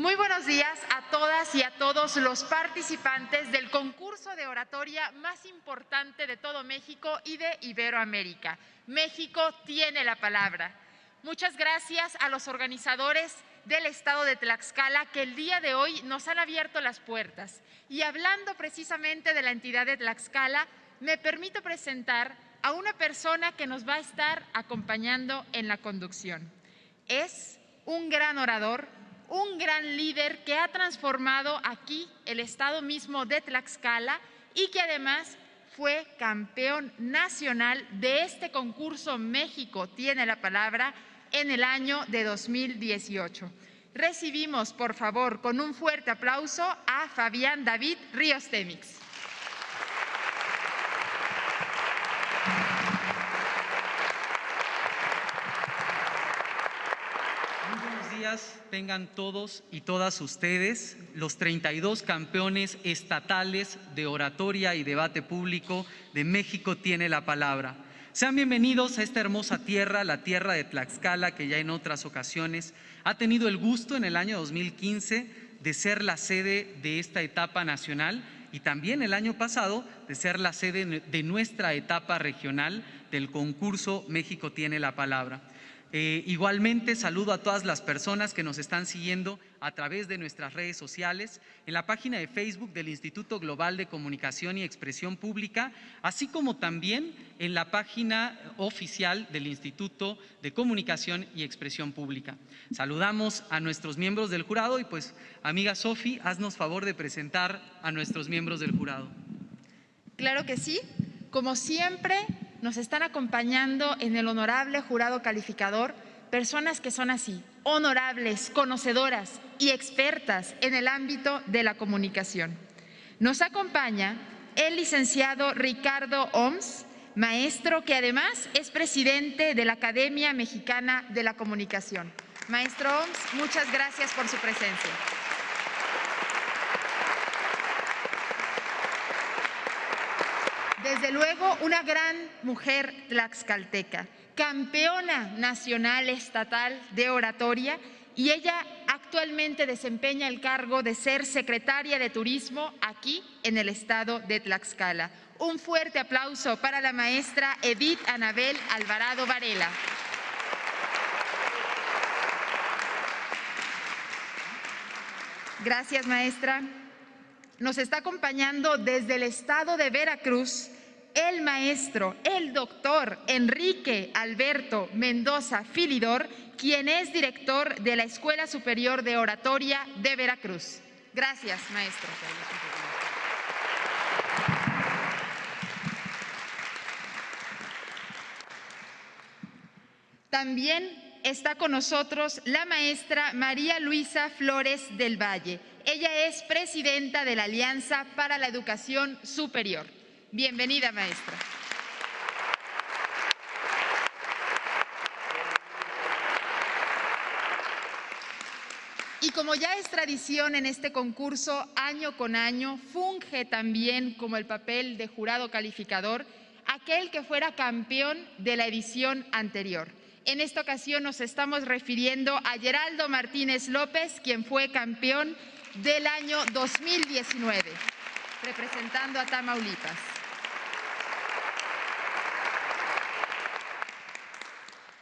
Muy buenos días a todas y a todos los participantes del concurso de oratoria más importante de todo México y de Iberoamérica. México tiene la palabra. Muchas gracias a los organizadores del estado de Tlaxcala que el día de hoy nos han abierto las puertas. Y hablando precisamente de la entidad de Tlaxcala, me permito presentar a una persona que nos va a estar acompañando en la conducción. Es un gran orador, un gran líder que ha transformado aquí el estado mismo de Tlaxcala y que además fue campeón nacional de este concurso México tiene la palabra en el año de 2018. Recibimos, por favor, con un fuerte aplauso a Fabián David Ríos Temix. Tengan todos y todas ustedes, los 32 campeones estatales de oratoria y debate público de México tiene la palabra. Sean bienvenidos a esta hermosa tierra, la tierra de Tlaxcala, que ya en otras ocasiones ha tenido el gusto en el año 2015 de ser la sede de esta etapa nacional y también el año pasado de ser la sede de nuestra etapa regional del concurso México tiene la palabra. Igualmente saludo a todas las personas que nos están siguiendo a través de nuestras redes sociales, en la página de Facebook del Instituto Global de Comunicación y Expresión Pública, así como también en la página oficial del Instituto de Comunicación y Expresión Pública. Saludamos a nuestros miembros del jurado y pues, amiga Sofi, haznos favor de presentar a nuestros miembros del jurado. Claro que sí, como siempre. Nos están acompañando en el honorable jurado calificador personas que son así, honorables, conocedoras y expertas en el ámbito de la comunicación. Nos acompaña el licenciado Ricardo Oms, maestro que además es presidente de la Academia Mexicana de la Comunicación. Maestro Oms, muchas gracias por su presencia. Desde luego, una gran mujer tlaxcalteca, campeona nacional estatal de oratoria, y ella actualmente desempeña el cargo de ser secretaria de Turismo aquí en el estado de Tlaxcala. Un fuerte aplauso para la maestra Edith Anabel Alvarado Varela. Gracias, maestra. Nos está acompañando desde el estado de Veracruz el maestro, el doctor Enrique Alberto Mendoza Filidor, quien es director de la Escuela Superior de Oratoria de Veracruz. Gracias, maestro. También está con nosotros la maestra María Luisa Flores del Valle. Ella es presidenta de la Alianza para la Educación Superior. Bienvenida, maestra. Y como ya es tradición en este concurso, año con año, funge también como el papel de jurado calificador aquel que fuera campeón de la edición anterior. En esta ocasión nos estamos refiriendo a Geraldo Martínez López, quien fue campeón del año 2019, representando a Tamaulipas.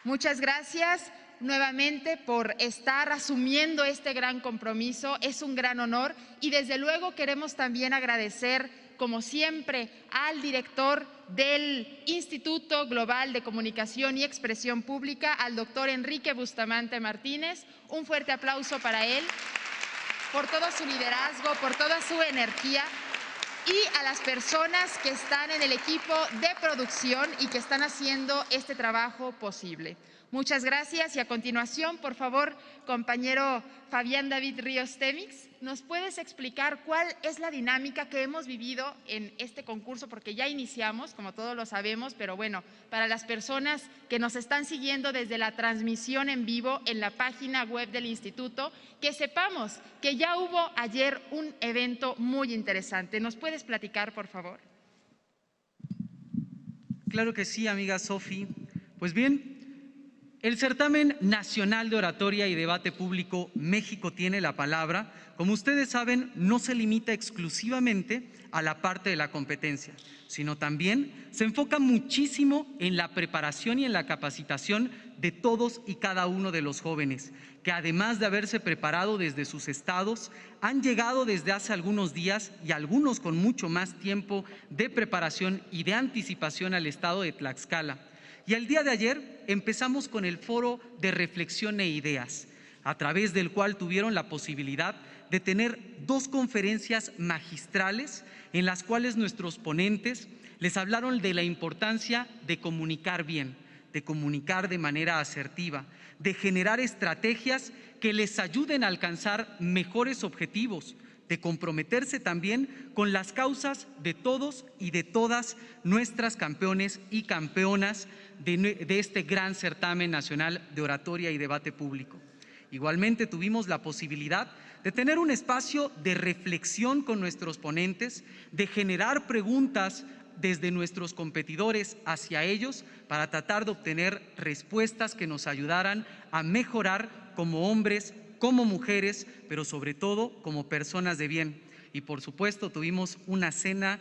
Muchas gracias nuevamente por estar asumiendo este gran compromiso. Es un gran honor y desde luego queremos también agradecer, como siempre, al director del Instituto Global de Comunicación y Expresión Pública, al doctor Enrique Bustamante Martínez. Un fuerte aplauso para él por todo su liderazgo, por toda su energía, y a las personas que están en el equipo de producción y que están haciendo este trabajo posible. Muchas gracias y a continuación, por favor, compañero Fabián David Ríos Temix, ¿nos puedes explicar cuál es la dinámica que hemos vivido en este concurso? Porque ya iniciamos, como todos lo sabemos, pero bueno, para las personas que nos están siguiendo desde la transmisión en vivo en la página web del instituto, que sepamos que ya hubo ayer un evento muy interesante. ¿Nos puedes platicar, por favor? Claro que sí, amiga Sofi. Pues bien, El Certamen Nacional de Oratoria y Debate Público México tiene la palabra, como ustedes saben, no se limita exclusivamente a la parte de la competencia, sino también se enfoca muchísimo en la preparación y en la capacitación de todos y cada uno de los jóvenes, que además de haberse preparado desde sus estados, han llegado desde hace algunos días y algunos con mucho más tiempo de preparación y de anticipación al estado de Tlaxcala. Y el día de ayer empezamos con el foro de reflexión e ideas, a través del cual tuvieron la posibilidad de tener 2 conferencias magistrales en las cuales nuestros ponentes les hablaron de la importancia de comunicar bien, de comunicar de manera asertiva, de generar estrategias que les ayuden a alcanzar mejores objetivos, de comprometerse también con las causas de todos y de todas nuestras campeones y campeonas de este gran certamen nacional de oratoria y debate público. Igualmente tuvimos la posibilidad de tener un espacio de reflexión con nuestros ponentes, de generar preguntas desde nuestros competidores hacia ellos para tratar de obtener respuestas que nos ayudaran a mejorar como hombres, como mujeres, pero sobre todo como personas de bien. Y por supuesto tuvimos una cena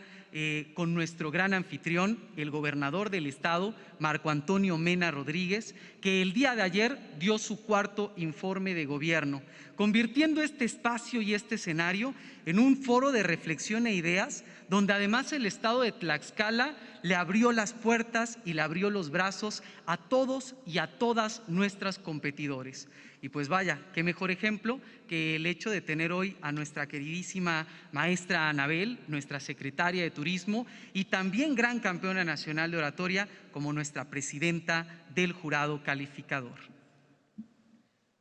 con nuestro gran anfitrión, el gobernador del estado, Marco Antonio Mena Rodríguez, que el día de ayer dio su 4º informe de gobierno, convirtiendo este espacio y este escenario en un foro de reflexión e ideas, donde además el estado de Tlaxcala le abrió las puertas y le abrió los brazos a todos y a todas nuestras competidores. Y pues vaya, qué mejor ejemplo que el hecho de tener hoy a nuestra queridísima maestra Anabel, nuestra secretaria de Turismo y también gran campeona nacional de oratoria, como nuestra presidenta del jurado calificador.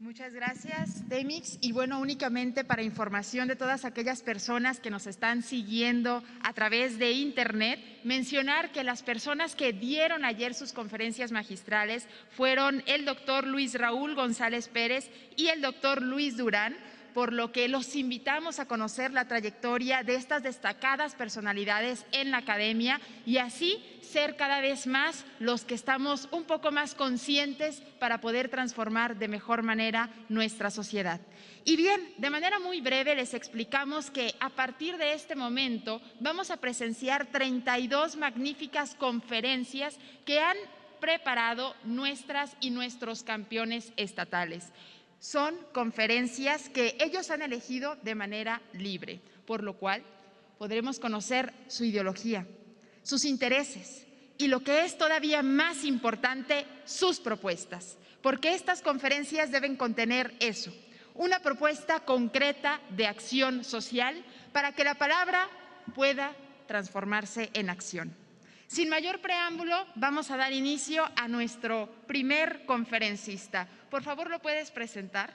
Muchas gracias, Temix. Y bueno, únicamente para información de todas aquellas personas que nos están siguiendo a través de internet, mencionar que las personas que dieron ayer sus conferencias magistrales fueron el doctor Luis Raúl González Pérez y el doctor Luis Durán, por lo que los invitamos a conocer la trayectoria de estas destacadas personalidades en la academia y así ser cada vez más los que estamos un poco más conscientes para poder transformar de mejor manera nuestra sociedad. Y bien, de manera muy breve les explicamos que a partir de este momento vamos a presenciar 32 magníficas conferencias que han preparado nuestras y nuestros campeones estatales. Son conferencias que ellos han elegido de manera libre, por lo cual podremos conocer su ideología, sus intereses y lo que es todavía más importante, sus propuestas, porque estas conferencias deben contener eso, una propuesta concreta de acción social para que la palabra pueda transformarse en acción. Sin mayor preámbulo, vamos a dar inicio a nuestro primer conferencista. Por favor, ¿lo puedes presentar?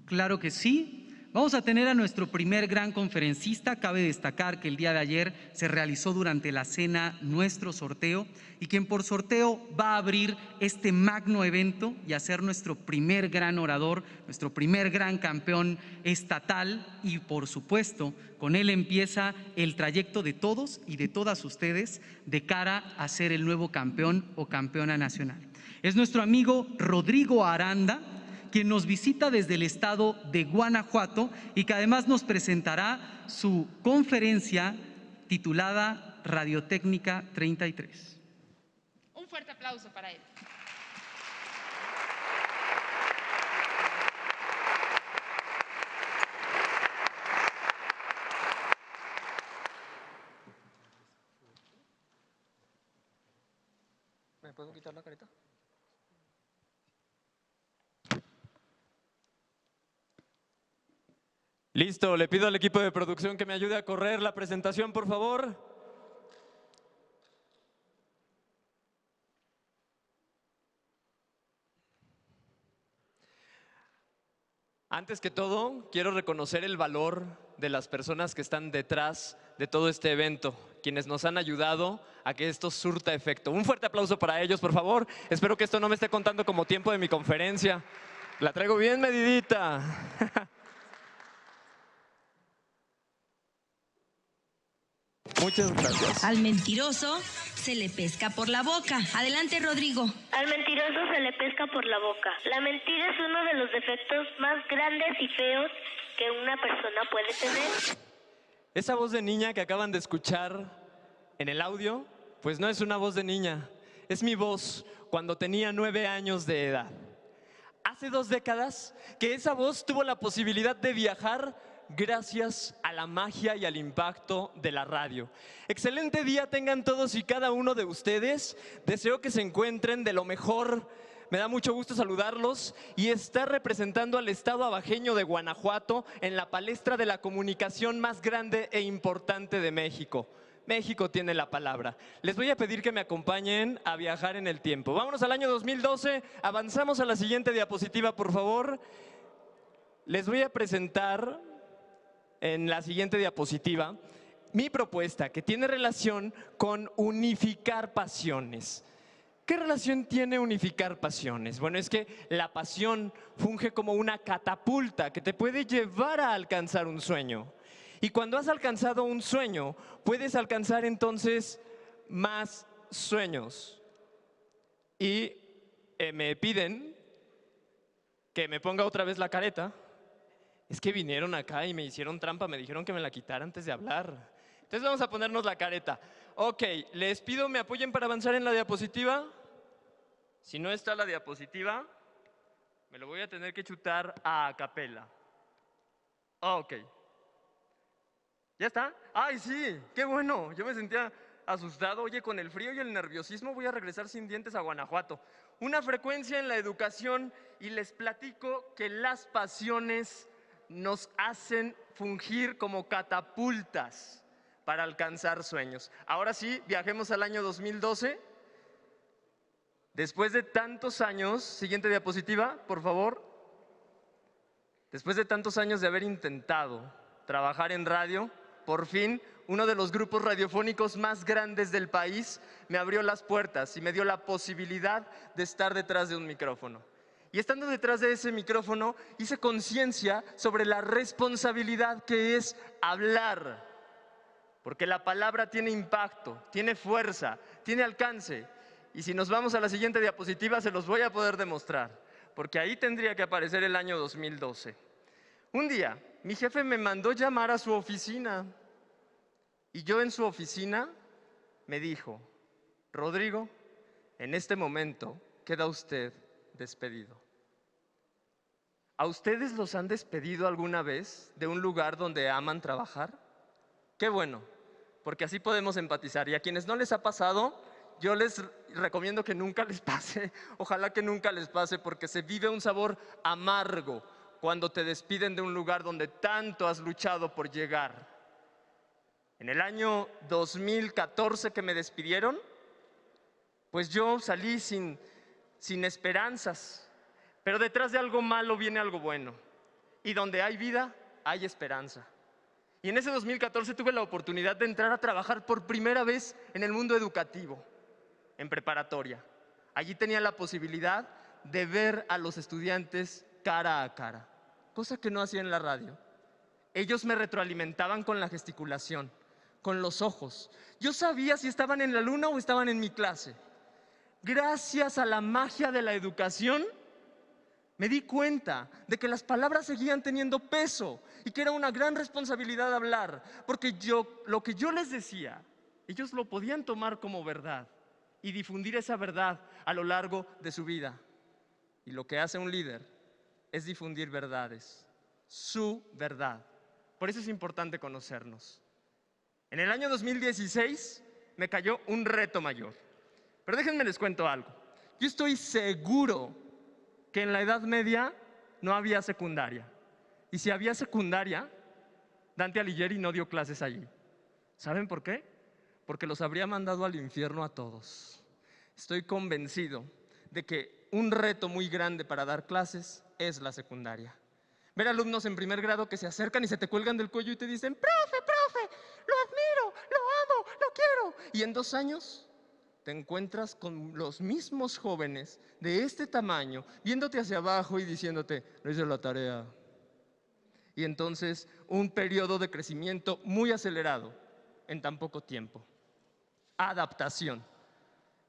Claro que sí. Vamos a tener a nuestro primer gran conferencista. Cabe destacar que el día de ayer se realizó durante la cena nuestro sorteo y quien por sorteo va a abrir este magno evento y a ser nuestro primer gran orador, nuestro primer gran campeón estatal y por supuesto con él empieza el trayecto de todos y de todas ustedes de cara a ser el nuevo campeón o campeona nacional. Es nuestro amigo Rodrigo Aranda, quien nos visita desde el estado de Guanajuato y que además nos presentará su conferencia titulada Radiotécnica 33. Un fuerte aplauso para él. ¿Me puedo quitar la careta? Listo, le pido al equipo de producción que me ayude a correr la presentación, por favor. Antes que todo, quiero reconocer el valor de las personas que están detrás de todo este evento, quienes nos han ayudado a que esto surta efecto. Un fuerte aplauso para ellos, por favor. Espero que esto no me esté contando como tiempo de mi conferencia. La traigo bien medidita. Muchas gracias. Al mentiroso se le pesca por la boca. Adelante, Rodrigo. Al mentiroso se le pesca por la boca. La mentira es uno de los defectos más grandes y feos que una persona puede tener. Esa voz de niña que acaban de escuchar en el audio, pues no es una voz de niña. Es mi voz cuando tenía 9 años de edad. Hace 2 décadas que esa voz tuvo la posibilidad de viajar gracias a la magia y al impacto de la radio. Excelente día tengan todos y cada uno de ustedes. Deseo que se encuentren de lo mejor. Me da mucho gusto saludarlos y estar representando al estado abajeño de Guanajuato en la palestra de la comunicación más grande e importante de México. México tiene la palabra. Les voy a pedir que me acompañen a viajar en el tiempo. Vámonos al año 2012. Avanzamos a la siguiente diapositiva, por favor. Les voy a presentar en la siguiente diapositiva mi propuesta, que tiene relación con unificar pasiones. ¿Qué relación tiene unificar pasiones? Bueno, es que la pasión funge como una catapulta que te puede llevar a alcanzar un sueño. Y cuando has alcanzado un sueño, puedes alcanzar entonces más sueños. Y me piden que me ponga otra vez la careta. Es que vinieron acá y me hicieron trampa, me dijeron que me la quitara antes de hablar. Entonces vamos a ponernos la careta. Ok, les pido me apoyen para avanzar en la diapositiva. Si no está la diapositiva, me lo voy a tener que chutar a capela. Ok. ¿Ya está? ¡Ay, sí! ¡Qué bueno! Yo me sentía asustado. Oye, con el frío y el nerviosismo voy a regresar sin dientes a Guanajuato. Una frecuencia en la educación y les platico que las pasiones nos hacen fungir como catapultas para alcanzar sueños. Ahora sí, viajemos al año 2012. Después de tantos años, siguiente diapositiva, por favor. Después de tantos años de haber intentado trabajar en radio, por fin uno de los grupos radiofónicos más grandes del país me abrió las puertas y me dio la posibilidad de estar detrás de un micrófono. Y estando detrás de ese micrófono, hice conciencia sobre la responsabilidad que es hablar. Porque la palabra tiene impacto, tiene fuerza, tiene alcance. Y si nos vamos a la siguiente diapositiva, se los voy a poder demostrar. Porque ahí tendría que aparecer el año 2012. Un día, mi jefe me mandó llamar a su oficina. Y yo en su oficina me dijo: Rodrigo, en este momento queda usted despedido. ¿A ustedes los han despedido alguna vez de un lugar donde aman trabajar? Qué bueno, porque así podemos empatizar. Y a quienes no les ha pasado, yo les recomiendo que nunca les pase. Ojalá que nunca les pase, porque se vive un sabor amargo cuando te despiden de un lugar donde tanto has luchado por llegar. En el año 2014 que me despidieron, pues yo salí sin esperanzas. Pero detrás de algo malo viene algo bueno. Y donde hay vida, hay esperanza. Y en ese 2014 tuve la oportunidad de entrar a trabajar por primera vez en el mundo educativo, en preparatoria. Allí tenía la posibilidad de ver a los estudiantes cara a cara, cosa que no hacía en la radio. Ellos me retroalimentaban con la gesticulación, con los ojos. Yo sabía si estaban en la luna o estaban en mi clase. Gracias a la magia de la educación, me di cuenta de que las palabras seguían teniendo peso y que era una gran responsabilidad hablar, porque lo que yo les decía, ellos lo podían tomar como verdad y difundir esa verdad a lo largo de su vida. Y lo que hace un líder es difundir verdades, su verdad. Por eso es importante conocernos. En el año 2016 me cayó un reto mayor. Pero déjenme les cuento algo. Yo estoy seguro que en la Edad Media no había secundaria. Y si había secundaria, Dante Alighieri no dio clases allí. ¿Saben por qué? Porque los habría mandado al infierno a todos. Estoy convencido de que un reto muy grande para dar clases es la secundaria. Ver alumnos en primer grado que se acercan y se te cuelgan del cuello y te dicen: profe, lo admiro, lo amo, lo quiero. Y en 2 años te encuentras con los mismos jóvenes de este tamaño, viéndote hacia abajo y diciéndote: no hice la tarea. Y entonces un periodo de crecimiento muy acelerado en tan poco tiempo. Adaptación.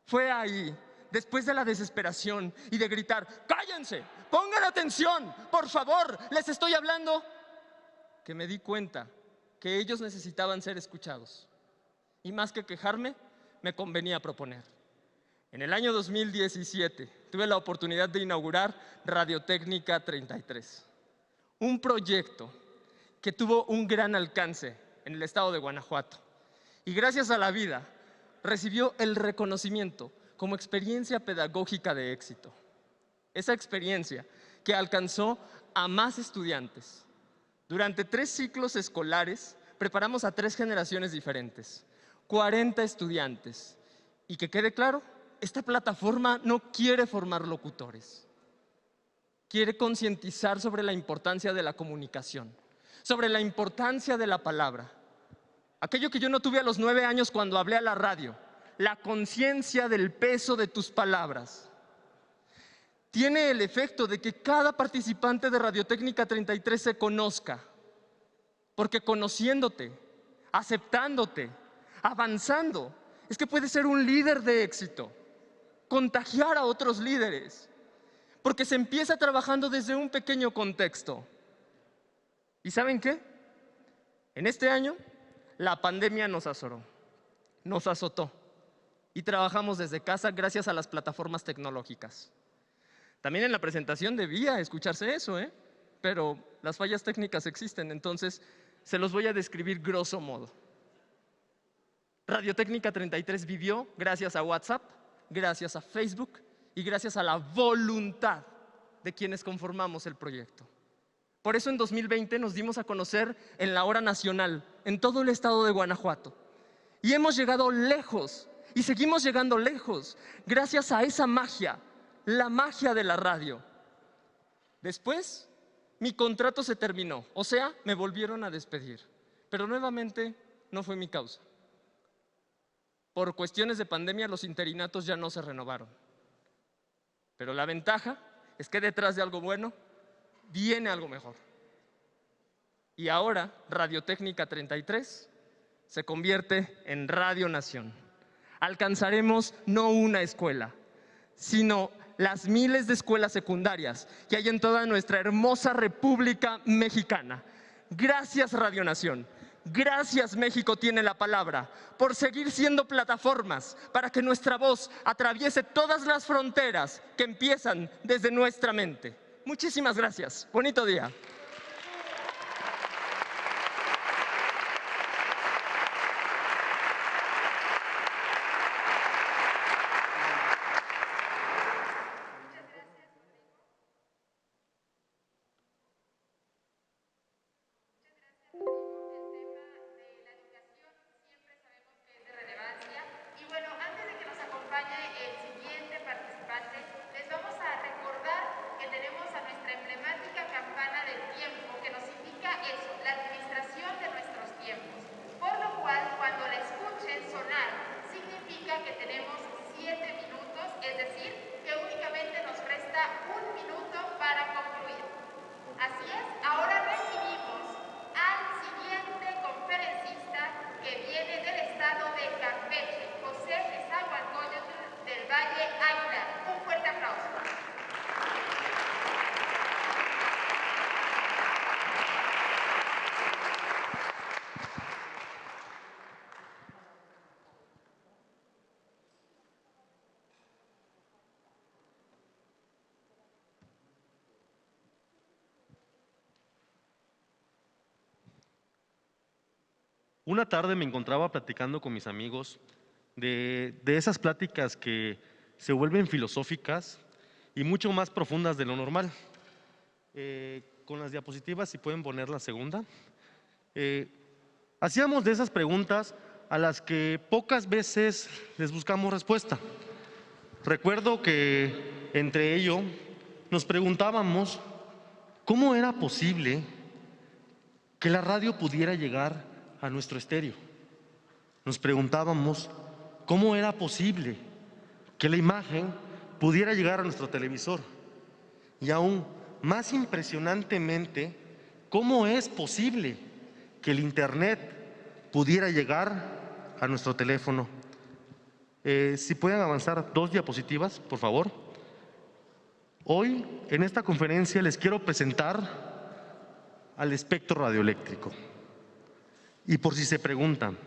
Fue ahí, después de la desesperación y de gritar, ¡cállense! ¡Pongan atención! ¡Por favor! ¡Les estoy hablando! Que me di cuenta que ellos necesitaban ser escuchados. Y más que quejarme, me convenía proponer. En el año 2017 tuve la oportunidad de inaugurar Radiotécnica 33, un proyecto que tuvo un gran alcance en el estado de Guanajuato y gracias a la vida recibió el reconocimiento como experiencia pedagógica de éxito. Esa experiencia que alcanzó a más estudiantes. Durante 3 ciclos escolares preparamos a 3 generaciones diferentes, 40 estudiantes. Y que quede claro, esta plataforma no quiere formar locutores. Quiere concientizar sobre la importancia de la comunicación, sobre la importancia de la palabra. Aquello que yo no tuve a los 9 años cuando hablé a la radio, la conciencia del peso de tus palabras. Tiene el efecto de que cada participante de Radiotécnica 33 se conozca, porque conociéndote, aceptándote, avanzando, es que puedes ser un líder de éxito, contagiar a otros líderes, porque se empieza trabajando desde un pequeño contexto. ¿Y saben qué? En este año, la pandemia nos azotó y trabajamos desde casa gracias a las plataformas tecnológicas. También en la presentación debía escucharse eso, pero las fallas técnicas existen, entonces se los voy a describir grosso modo. Radiotécnica 33 vivió gracias a WhatsApp, gracias a Facebook y gracias a la voluntad de quienes conformamos el proyecto. Por eso en 2020 nos dimos a conocer en la hora nacional, en todo el estado de Guanajuato. Y hemos llegado lejos y seguimos llegando lejos gracias a esa magia, la magia de la radio. Después, mi contrato se terminó, o sea, me volvieron a despedir. Pero nuevamente no fue mi causa. Por cuestiones de pandemia, los interinatos ya no se renovaron. Pero la ventaja es que detrás de algo bueno viene algo mejor. Y ahora, Radiotécnica 33 se convierte en Radio Nación. Alcanzaremos no una escuela, sino las miles de escuelas secundarias que hay en toda nuestra hermosa República Mexicana. Gracias, Radio Nación. Gracias, México tiene la palabra, por seguir siendo plataformas para que nuestra voz atraviese todas las fronteras que empiezan desde nuestra mente. Muchísimas gracias. Bonito día. Una tarde me encontraba platicando con mis amigos de esas pláticas que se vuelven filosóficas y mucho más profundas de lo normal. Con las diapositivas, si pueden poner la segunda. Hacíamos de esas preguntas a las que pocas veces les buscamos respuesta. Recuerdo que entre ello nos preguntábamos cómo era posible que la radio pudiera llegar a nuestro estéreo. Nos preguntábamos cómo era posible que la imagen pudiera llegar a nuestro televisor. Y aún más impresionantemente, cómo es posible que el Internet pudiera llegar a nuestro teléfono. Si pueden avanzar 2 diapositivas, por favor. Hoy, en esta conferencia, les quiero presentar al espectro radioeléctrico. Y por si se preguntan,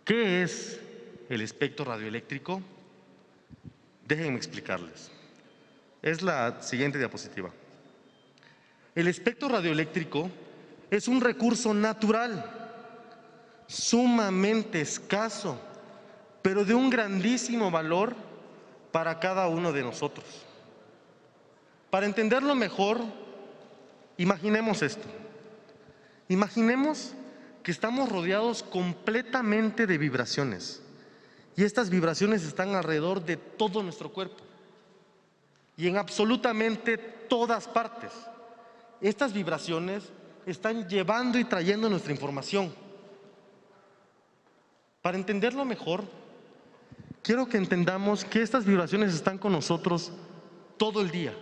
¿qué es el espectro radioeléctrico? Déjenme explicarles. Es la siguiente diapositiva. El espectro radioeléctrico es un recurso natural, sumamente escaso, pero de un grandísimo valor para cada uno de nosotros. Para entenderlo mejor, imaginemos esto. Imaginemos que estamos rodeados completamente de vibraciones y estas vibraciones están alrededor de todo nuestro cuerpo y en absolutamente todas partes. Estas vibraciones están llevando y trayendo nuestra información. Para entenderlo mejor, quiero que entendamos que estas vibraciones están con nosotros todo el día,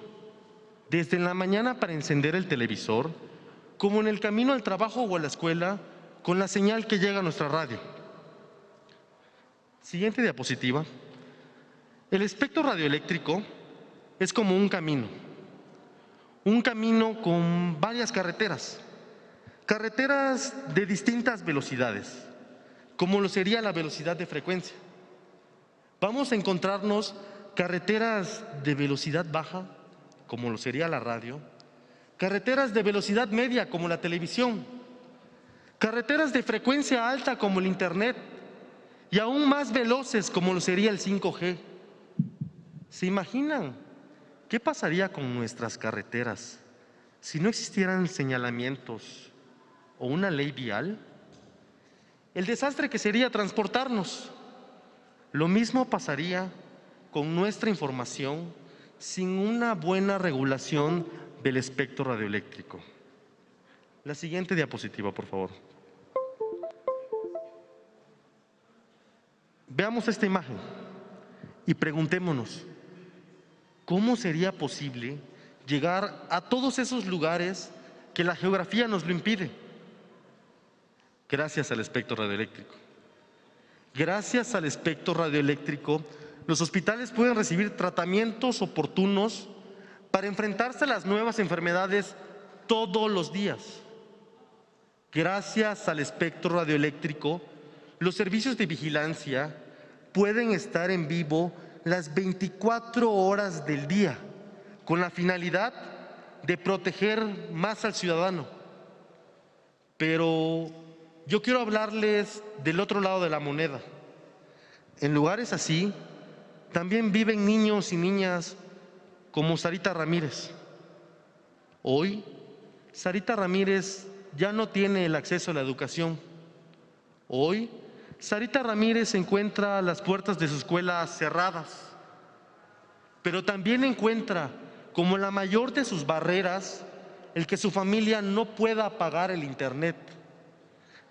desde en la mañana para encender el televisor, como en el camino al trabajo o a la escuela, con la señal que llega a nuestra radio. Siguiente diapositiva. El espectro radioeléctrico es como un camino con varias carreteras de distintas velocidades, como lo sería la velocidad de frecuencia. Vamos a encontrarnos carreteras de velocidad baja, como lo sería la radio, carreteras de velocidad media, como la televisión, carreteras de frecuencia alta, como el Internet, y aún más veloces, como lo sería el 5G. ¿Se imaginan qué pasaría con nuestras carreteras si no existieran señalamientos o una ley vial? El desastre que sería transportarnos. Lo mismo pasaría con nuestra información sin una buena regulación del espectro radioeléctrico. La siguiente diapositiva, por favor. Veamos esta imagen y preguntémonos, ¿cómo sería posible llegar a todos esos lugares que la geografía nos lo impide? Gracias al espectro radioeléctrico. Gracias al espectro radioeléctrico, los hospitales pueden recibir tratamientos oportunos para enfrentarse a las nuevas enfermedades todos los días. Gracias al espectro radioeléctrico, los servicios de vigilancia pueden estar en vivo las 24 horas del día, con la finalidad de proteger más al ciudadano. Pero yo quiero hablarles del otro lado de la moneda. En lugares así, también viven niños y niñas como Sarita Ramírez. Hoy, Sarita Ramírez ya no tiene el acceso a la educación. Hoy, Sarita Ramírez encuentra las puertas de su escuela cerradas, pero también encuentra como la mayor de sus barreras el que su familia no pueda pagar el Internet.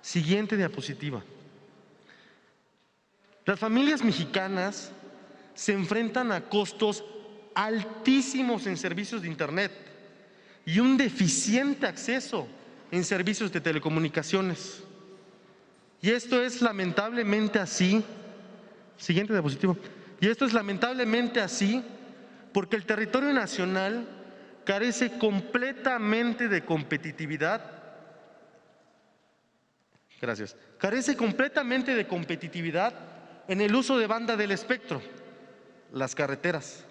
Siguiente diapositiva. Las familias mexicanas se enfrentan a costos altísimos en servicios de Internet y un deficiente acceso en servicios de telecomunicaciones. Y esto es lamentablemente así. Siguiente diapositiva. Y esto es lamentablemente así porque el territorio nacional carece completamente de competitividad. Gracias. Carece completamente de competitividad en el uso de banda del espectro, las carreteras.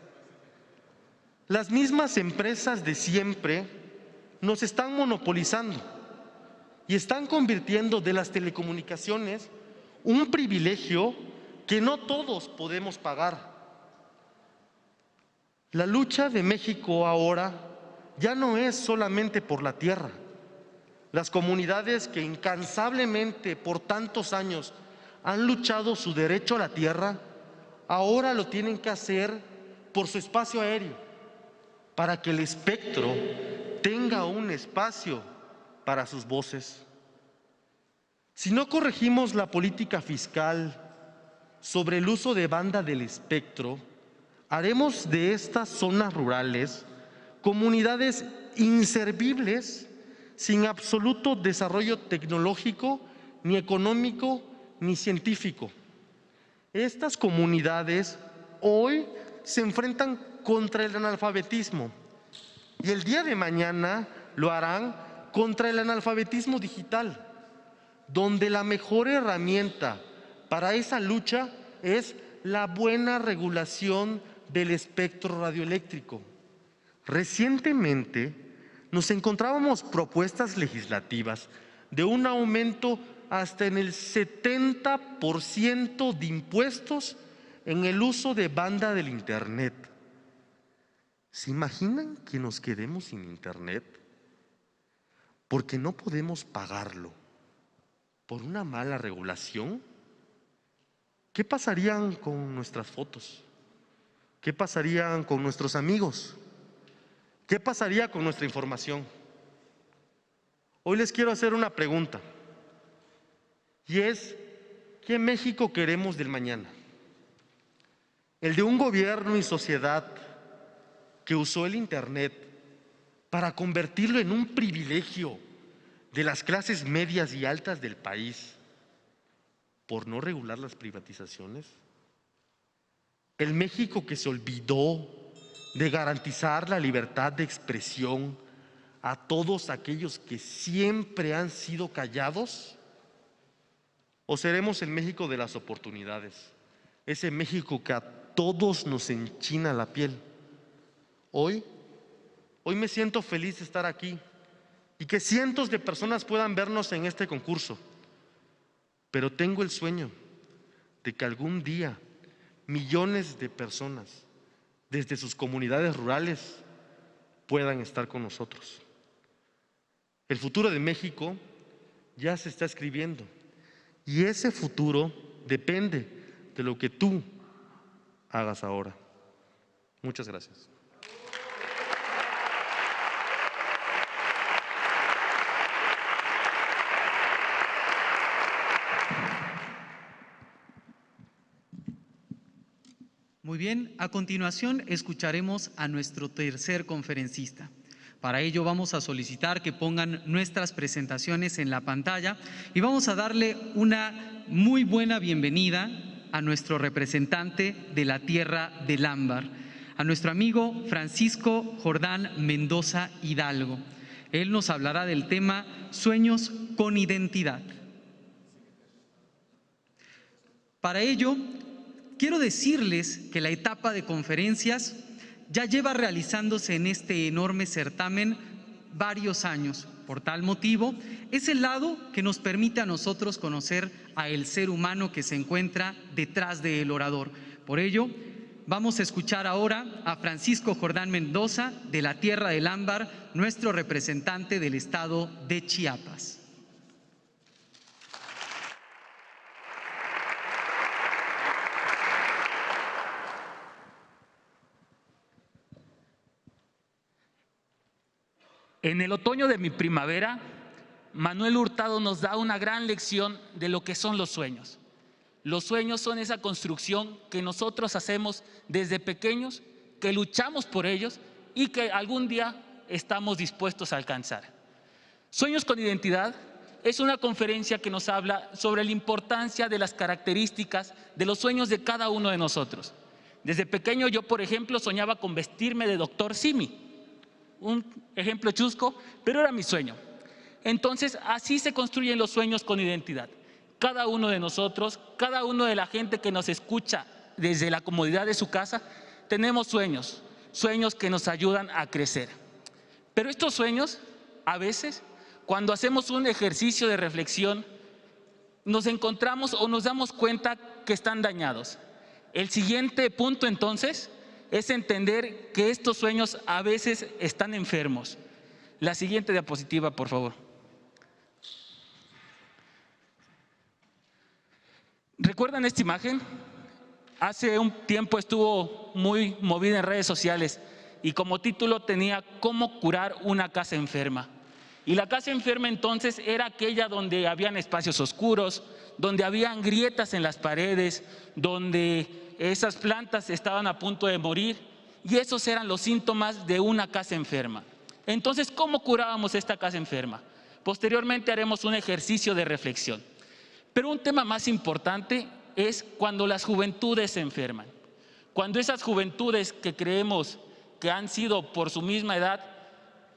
Las mismas empresas de siempre nos están monopolizando y están convirtiendo de las telecomunicaciones un privilegio que no todos podemos pagar. La lucha de México ahora ya no es solamente por la tierra. Las comunidades que incansablemente por tantos años han luchado su derecho a la tierra, ahora lo tienen que hacer por su espacio aéreo, para que el espectro tenga un espacio para sus voces. Si no corregimos la política fiscal sobre el uso de banda del espectro, haremos de estas zonas rurales comunidades inservibles, sin absoluto desarrollo tecnológico, ni económico, ni científico. Estas comunidades hoy se enfrentan contra el analfabetismo y el día de mañana lo harán contra el analfabetismo digital, donde la mejor herramienta para esa lucha es la buena regulación del espectro radioeléctrico. Recientemente nos encontrábamos propuestas legislativas de un aumento hasta en el 70% de impuestos en el uso de banda del Internet. ¿Se imaginan que nos quedemos sin Internet? Porque no podemos pagarlo por una mala regulación. ¿Qué pasarían con nuestras fotos? ¿Qué pasarían con nuestros amigos? ¿Qué pasaría con nuestra información? Hoy les quiero hacer una pregunta, y es: ¿qué México queremos del mañana? ¿El de un gobierno y sociedad que usó el Internet para convertirlo en un privilegio de las clases medias y altas del país por no regular las privatizaciones? ¿El México que se olvidó de garantizar la libertad de expresión a todos aquellos que siempre han sido callados? ¿O seremos el México de las oportunidades? Ese México que a todos nos enchina la piel. Hoy me siento feliz de estar aquí y que cientos de personas puedan vernos en este concurso. Pero tengo el sueño de que algún día millones de personas desde sus comunidades rurales puedan estar con nosotros. El futuro de México ya se está escribiendo y ese futuro depende de lo que tú hagas ahora. Muchas gracias. Muy bien, a continuación escucharemos a nuestro tercer conferencista. Para ello vamos a solicitar que pongan nuestras presentaciones en la pantalla y vamos a darle una muy buena bienvenida a nuestro representante de la tierra del ámbar, a nuestro amigo Francisco Jordán Mendoza Hidalgo. Él nos hablará del tema Sueños con Identidad. Para ello, quiero decirles que la etapa de conferencias ya lleva realizándose en este enorme certamen varios años. Por tal motivo, es el lado que nos permite a nosotros conocer a el ser humano que se encuentra detrás del orador. Por ello, vamos a escuchar ahora a Francisco Jordán Mendoza, de la tierra del ámbar, nuestro representante del estado de Chiapas. En el otoño de mi primavera, Manuel Hurtado nos da una gran lección de lo que son los sueños. Los sueños son esa construcción que nosotros hacemos desde pequeños, que luchamos por ellos y que algún día estamos dispuestos a alcanzar. Sueños con Identidad es una conferencia que nos habla sobre la importancia de las características de los sueños de cada uno de nosotros. Desde pequeño yo, por ejemplo, soñaba con vestirme de Dr. Simi. Un ejemplo chusco, pero era mi sueño. Entonces, así se construyen los sueños con identidad. Cada uno de nosotros, cada uno de la gente que nos escucha desde la comodidad de su casa, tenemos sueños, sueños que nos ayudan a crecer. Pero estos sueños, a veces, cuando hacemos un ejercicio de reflexión, nos encontramos o nos damos cuenta que están dañados. El siguiente punto, entonces, es entender que estos sueños a veces están enfermos. La siguiente diapositiva, por favor. ¿Recuerdan esta imagen? Hace un tiempo estuvo muy movida en redes sociales y como título tenía ¿Cómo curar una casa enferma? Y la casa enferma entonces era aquella donde habían espacios oscuros, donde habían grietas en las paredes, donde esas plantas estaban a punto de morir y esos eran los síntomas de una casa enferma. Entonces, ¿cómo curábamos esta casa enferma? Posteriormente haremos un ejercicio de reflexión. Pero un tema más importante es cuando las juventudes se enferman. Cuando esas juventudes que creemos que han sido por su misma edad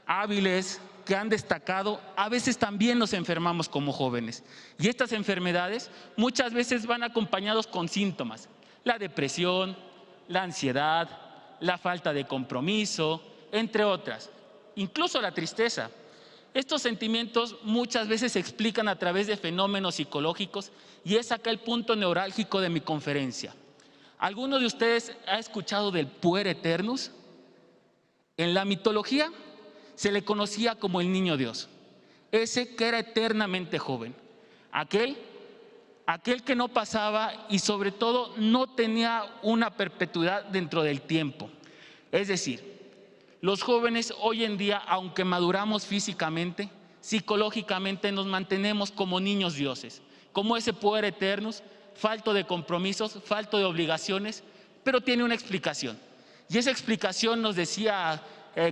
hábiles, que han destacado, a veces también nos enfermamos como jóvenes. Y estas enfermedades muchas veces van acompañados con síntomas: la depresión, la ansiedad, la falta de compromiso, entre otras. Incluso la tristeza. Estos sentimientos muchas veces se explican a través de fenómenos psicológicos y es acá el punto neurálgico de mi conferencia. ¿Alguno de ustedes ha escuchado del puer eternus? En la mitología se le conocía como el niño Dios, ese que era eternamente joven, aquel que no pasaba y sobre todo no tenía una perpetuidad dentro del tiempo. Es decir, los jóvenes hoy en día, aunque maduramos físicamente, psicológicamente nos mantenemos como niños dioses, como ese puer eternus, falto de compromisos, falto de obligaciones, pero tiene una explicación. Y esa explicación nos decía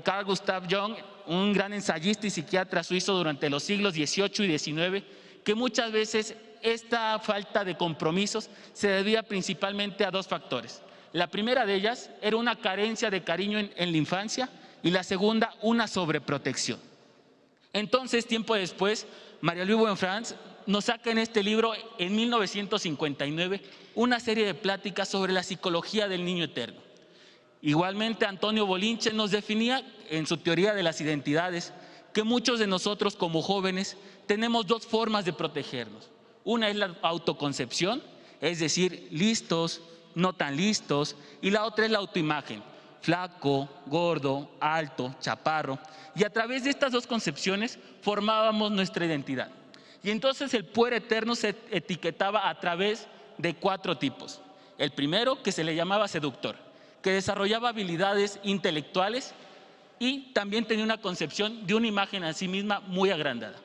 Carl Gustav Jung, un gran ensayista y psiquiatra suizo durante los siglos XVIII y XIX, que muchas veces esta falta de compromisos se debía principalmente a dos factores. La primera de ellas era una carencia de cariño en la infancia y la segunda, una sobreprotección. Entonces, tiempo después, Marie-Louise Buenfrance nos saca en este libro, en 1959, una serie de pláticas sobre la psicología del niño eterno. Igualmente, Antonio Bolinche nos definía en su teoría de las identidades que muchos de nosotros como jóvenes tenemos dos formas de protegernos. Una es la autoconcepción, es decir, listos, no tan listos, y la otra es la autoimagen, flaco, gordo, alto, chaparro, y a través de estas dos concepciones formábamos nuestra identidad. Y entonces el puer eterno se etiquetaba a través de 4 tipos. El primero, que se le llamaba seductor, que desarrollaba habilidades intelectuales y también tenía una concepción de una imagen a sí misma muy agrandada.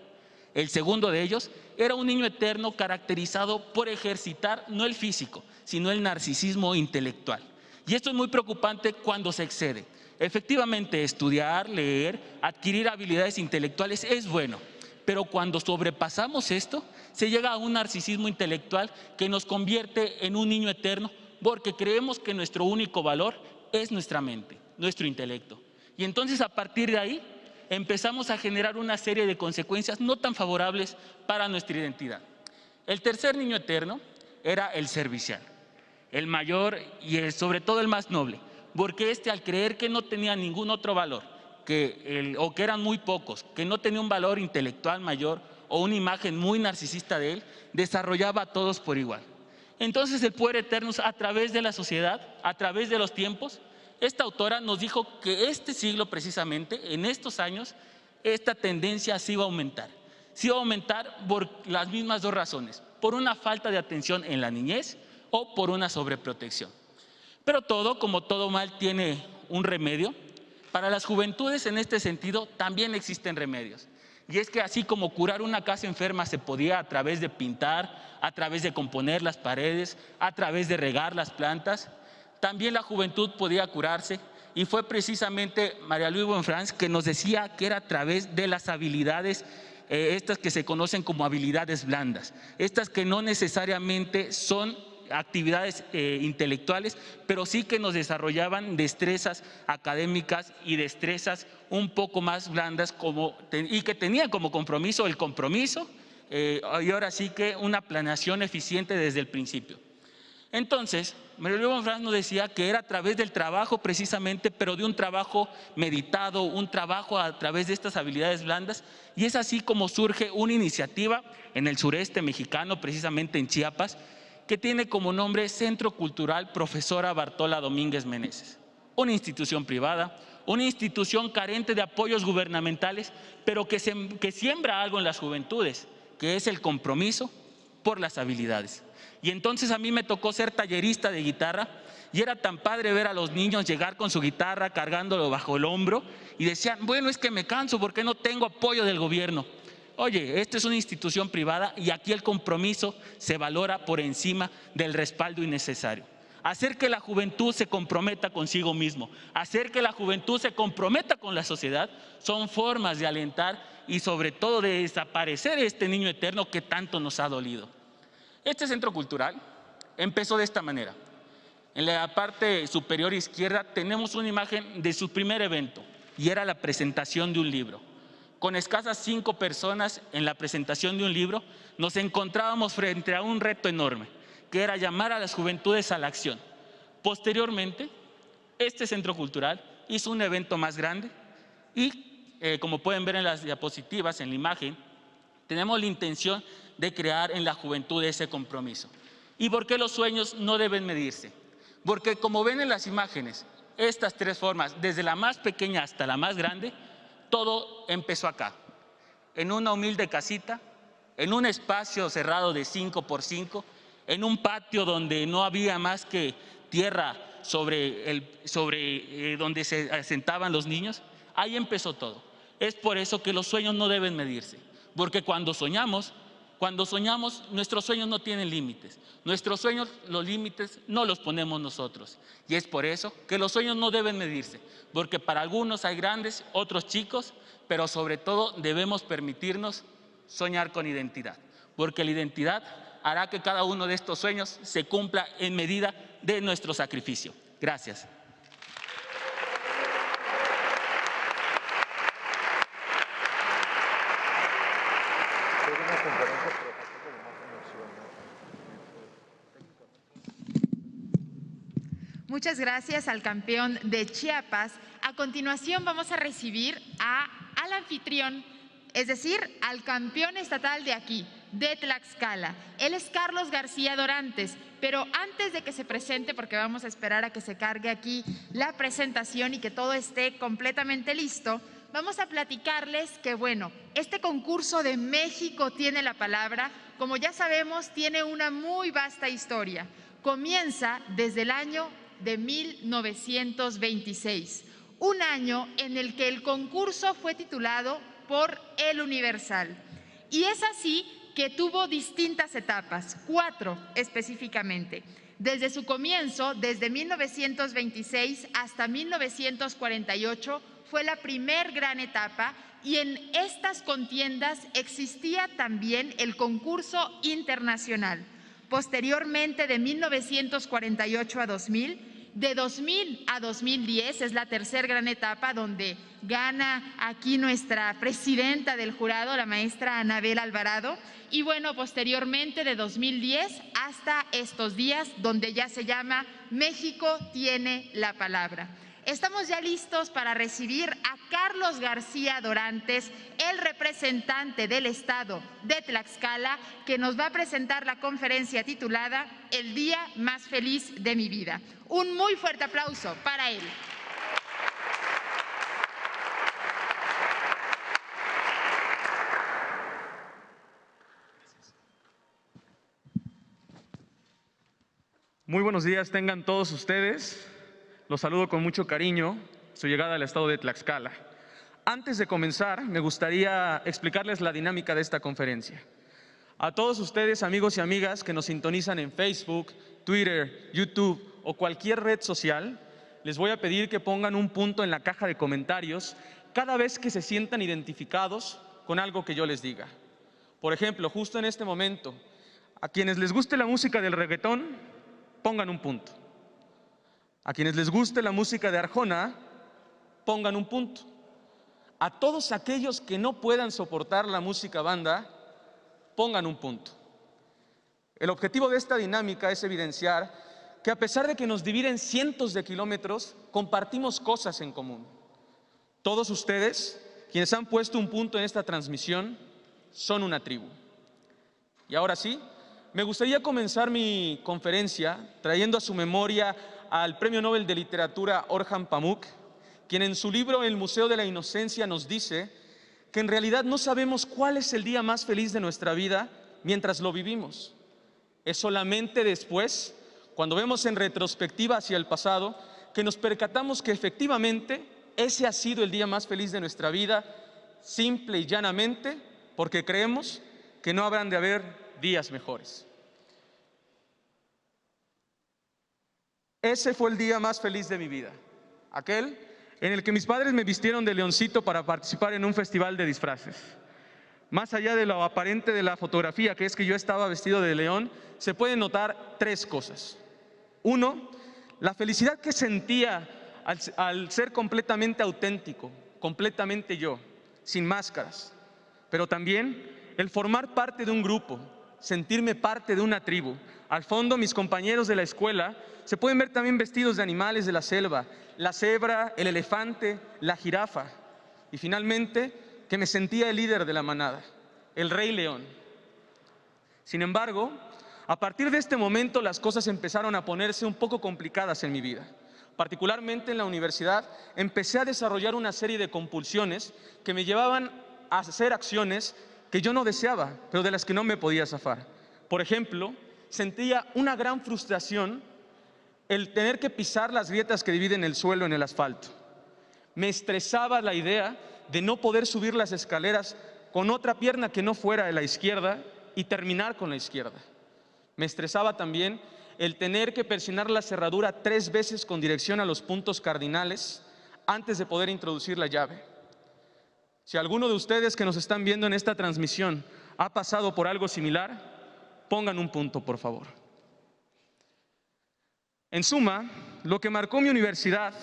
El segundo de ellos era un niño eterno caracterizado por ejercitar no el físico, sino el narcisismo intelectual. Y esto es muy preocupante cuando se excede. Efectivamente, estudiar, leer, adquirir habilidades intelectuales es bueno, pero cuando sobrepasamos esto, se llega a un narcisismo intelectual que nos convierte en un niño eterno porque creemos que nuestro único valor es nuestra mente, nuestro intelecto. Y entonces a partir de ahí empezamos a generar una serie de consecuencias no tan favorables para nuestra identidad. El tercer niño eterno era el servicial, el mayor y sobre todo el más noble, porque al creer que no tenía ningún otro valor, o que eran muy pocos, que no tenía un valor intelectual mayor o una imagen muy narcisista de él, desarrollaba a todos por igual. Entonces el puer eternus, a través de la sociedad, a través de los tiempos, esta autora nos dijo que este siglo precisamente, en estos años, esta tendencia sí iba a aumentar. Sí iba a aumentar por las mismas dos razones, por una falta de atención en la niñez o por una sobreprotección. Pero todo, como todo mal, tiene un remedio. Para las juventudes, en este sentido, también existen remedios. Y es que así como curar una casa enferma se podía a través de pintar, a través de componer las paredes, a través de regar las plantas, también la juventud podía curarse. Y fue precisamente Marie-Louise Buenfrance que nos decía que era a través de las habilidades, estas que se conocen como habilidades blandas, estas que no necesariamente son actividades intelectuales, pero sí que nos desarrollaban destrezas académicas y destrezas un poco más blandas y que tenían como compromiso el compromiso y ahora sí que una planeación eficiente desde el principio. Entonces, Marie-Louise Buenfrance nos decía que era a través del trabajo precisamente, pero de un trabajo meditado, un trabajo a través de estas habilidades blandas, y es así como surge una iniciativa en el sureste mexicano, precisamente en Chiapas, que tiene como nombre Centro Cultural Profesora Bartola Domínguez Meneses. Una institución privada, una institución carente de apoyos gubernamentales, pero que siembra algo en las juventudes, que es el compromiso por las habilidades. Y entonces a mí me tocó ser tallerista de guitarra y era tan padre ver a los niños llegar con su guitarra cargándolo bajo el hombro y decían, bueno, es que me canso porque no tengo apoyo del gobierno. Oye, esta es una institución privada y aquí el compromiso se valora por encima del respaldo innecesario. Hacer que la juventud se comprometa consigo mismo, hacer que la juventud se comprometa con la sociedad, son formas de alentar y sobre todo de desaparecer este niño eterno que tanto nos ha dolido. Este centro cultural empezó de esta manera. En la parte superior izquierda tenemos una imagen de su primer evento y era la presentación de un libro. Con escasas 5 personas en la presentación de un libro, nos encontrábamos frente a un reto enorme, que era llamar a las juventudes a la acción. Posteriormente, este centro cultural hizo un evento más grande y, como pueden ver en las diapositivas, en la imagen, tenemos la intención de crear en la juventud ese compromiso. ¿Y por qué los sueños no deben medirse? Porque, como ven en las imágenes, estas 3 formas, desde la más pequeña hasta la más grande, todo empezó acá, en una humilde casita, en un espacio cerrado de 5 por 5, en un patio donde no había más que tierra sobre donde se asentaban los niños. Ahí empezó todo. Es por eso que los sueños no deben medirse, porque cuando soñamos, nuestros sueños no tienen límites. Nuestros sueños, los límites no los ponemos nosotros. Y es por eso que los sueños no deben medirse, porque para algunos hay grandes, otros chicos, pero sobre todo debemos permitirnos soñar con identidad, porque la identidad hará que cada uno de estos sueños se cumpla en medida de nuestro sacrificio. Gracias. Muchas gracias al campeón de Chiapas. A continuación vamos a recibir al anfitrión, es decir, al campeón estatal de aquí, de Tlaxcala. Él es Carlos García Dorantes, pero antes de que se presente, porque vamos a esperar a que se cargue aquí la presentación y que todo esté completamente listo, vamos a platicarles que, bueno, este concurso de México tiene la palabra, como ya sabemos, tiene una muy vasta historia. Comienza desde el año de 1926, un año en el que el concurso fue titulado por El Universal. Y es así que tuvo distintas etapas, 4 específicamente. Desde su comienzo, desde 1926 hasta 1948, fue la primer gran etapa, y en estas contiendas existía también el concurso internacional. Posteriormente, de 1948 a 2000, de 2000 a 2010 es la tercera gran etapa, donde gana aquí nuestra presidenta del jurado, la maestra Anabel Alvarado, y bueno, posteriormente de 2010 hasta estos días, donde ya se llama México tiene la palabra. Estamos ya listos para recibir a Carlos García Dorantes, el representante del estado de Tlaxcala, que nos va a presentar la conferencia titulada El día más feliz de mi vida. Un muy fuerte aplauso para él. Muy buenos días tengan todos ustedes. Los saludo con mucho cariño, su llegada al estado de Tlaxcala. Antes de comenzar, me gustaría explicarles la dinámica de esta conferencia. A todos ustedes, amigos y amigas que nos sintonizan en Facebook, Twitter, YouTube o cualquier red social, les voy a pedir que pongan un punto en la caja de comentarios cada vez que se sientan identificados con algo que yo les diga. Por ejemplo, justo en este momento, a quienes les guste la música del reggaetón, pongan un punto. A quienes les guste la música de Arjona, pongan un punto. A todos aquellos que no puedan soportar la música banda, pongan un punto. El objetivo de esta dinámica es evidenciar que, a pesar de que nos dividen cientos de kilómetros, compartimos cosas en común. Todos ustedes, quienes han puesto un punto en esta transmisión, son una tribu. Y ahora sí, me gustaría comenzar mi conferencia trayendo a su memoria al Premio Nobel de Literatura Orhan Pamuk, quien en su libro El Museo de la Inocencia nos dice que en realidad no sabemos cuál es el día más feliz de nuestra vida mientras lo vivimos. Es solamente después, cuando vemos en retrospectiva hacia el pasado, que nos percatamos que efectivamente ese ha sido el día más feliz de nuestra vida, simple y llanamente porque creemos que no habrán de haber días mejores. Ese fue el día más feliz de mi vida, aquel en el que mis padres me vistieron de leoncito para participar en un festival de disfraces. Más allá de lo aparente de la fotografía, que es que yo estaba vestido de león, se pueden notar tres cosas. Uno, la felicidad que sentía al ser completamente auténtico, completamente yo, sin máscaras. Pero también el formar parte de un grupo, sentirme parte de una tribu. Al fondo, mis compañeros de la escuela se pueden ver también vestidos de animales de la selva, la cebra, el elefante, la jirafa. Y finalmente, que me sentía el líder de la manada, el rey león. Sin embargo, a partir de este momento las cosas empezaron a ponerse un poco complicadas en mi vida. Particularmente en la universidad, empecé a desarrollar una serie de compulsiones que me llevaban a hacer acciones que yo no deseaba, pero de las que no me podía zafar. Por ejemplo, sentía una gran frustración el tener que pisar las grietas que dividen el suelo en el asfalto. Me estresaba la idea de no poder subir las escaleras con otra pierna que no fuera de la izquierda y terminar con la izquierda. Me estresaba también el tener que presionar la cerradura 3 veces con dirección a los puntos cardinales antes de poder introducir la llave. Si alguno de ustedes que nos están viendo en esta transmisión ha pasado por algo similar, pongan un punto, por favor. En suma, lo que marcó mi universidad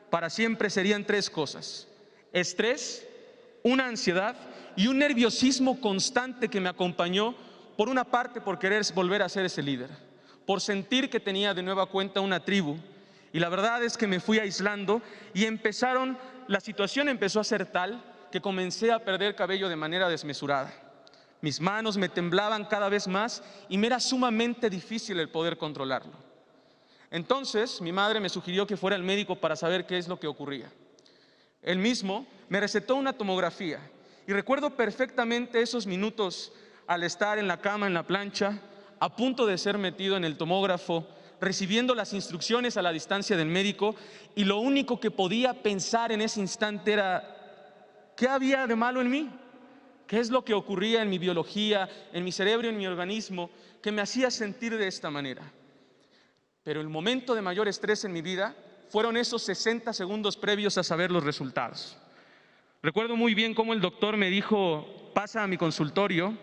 para siempre serían 3 cosas: estrés, una ansiedad y un nerviosismo constante que me acompañó, por una parte por querer volver a ser ese líder, por sentir que tenía de nueva cuenta una tribu. Y la verdad es que me fui aislando y la situación empezó a ser tal que comencé a perder cabello de manera desmesurada. Mis manos me temblaban cada vez más y me era sumamente difícil el poder controlarlo. Entonces mi madre me sugirió que fuera al médico para saber qué es lo que ocurría. Él mismo me recetó una tomografía y recuerdo perfectamente esos minutos al estar en la cama, en la plancha, a punto de ser metido en el tomógrafo, recibiendo las instrucciones a la distancia del médico, y lo único que podía pensar en ese instante era: ¿qué había de malo en mí? ¿Qué es lo que ocurría en mi biología, en mi cerebro, en mi organismo, que me hacía sentir de esta manera? Pero el momento de mayor estrés en mi vida fueron esos 60 segundos previos a saber los resultados. Recuerdo muy bien cómo el doctor me dijo: pasa a mi consultorio,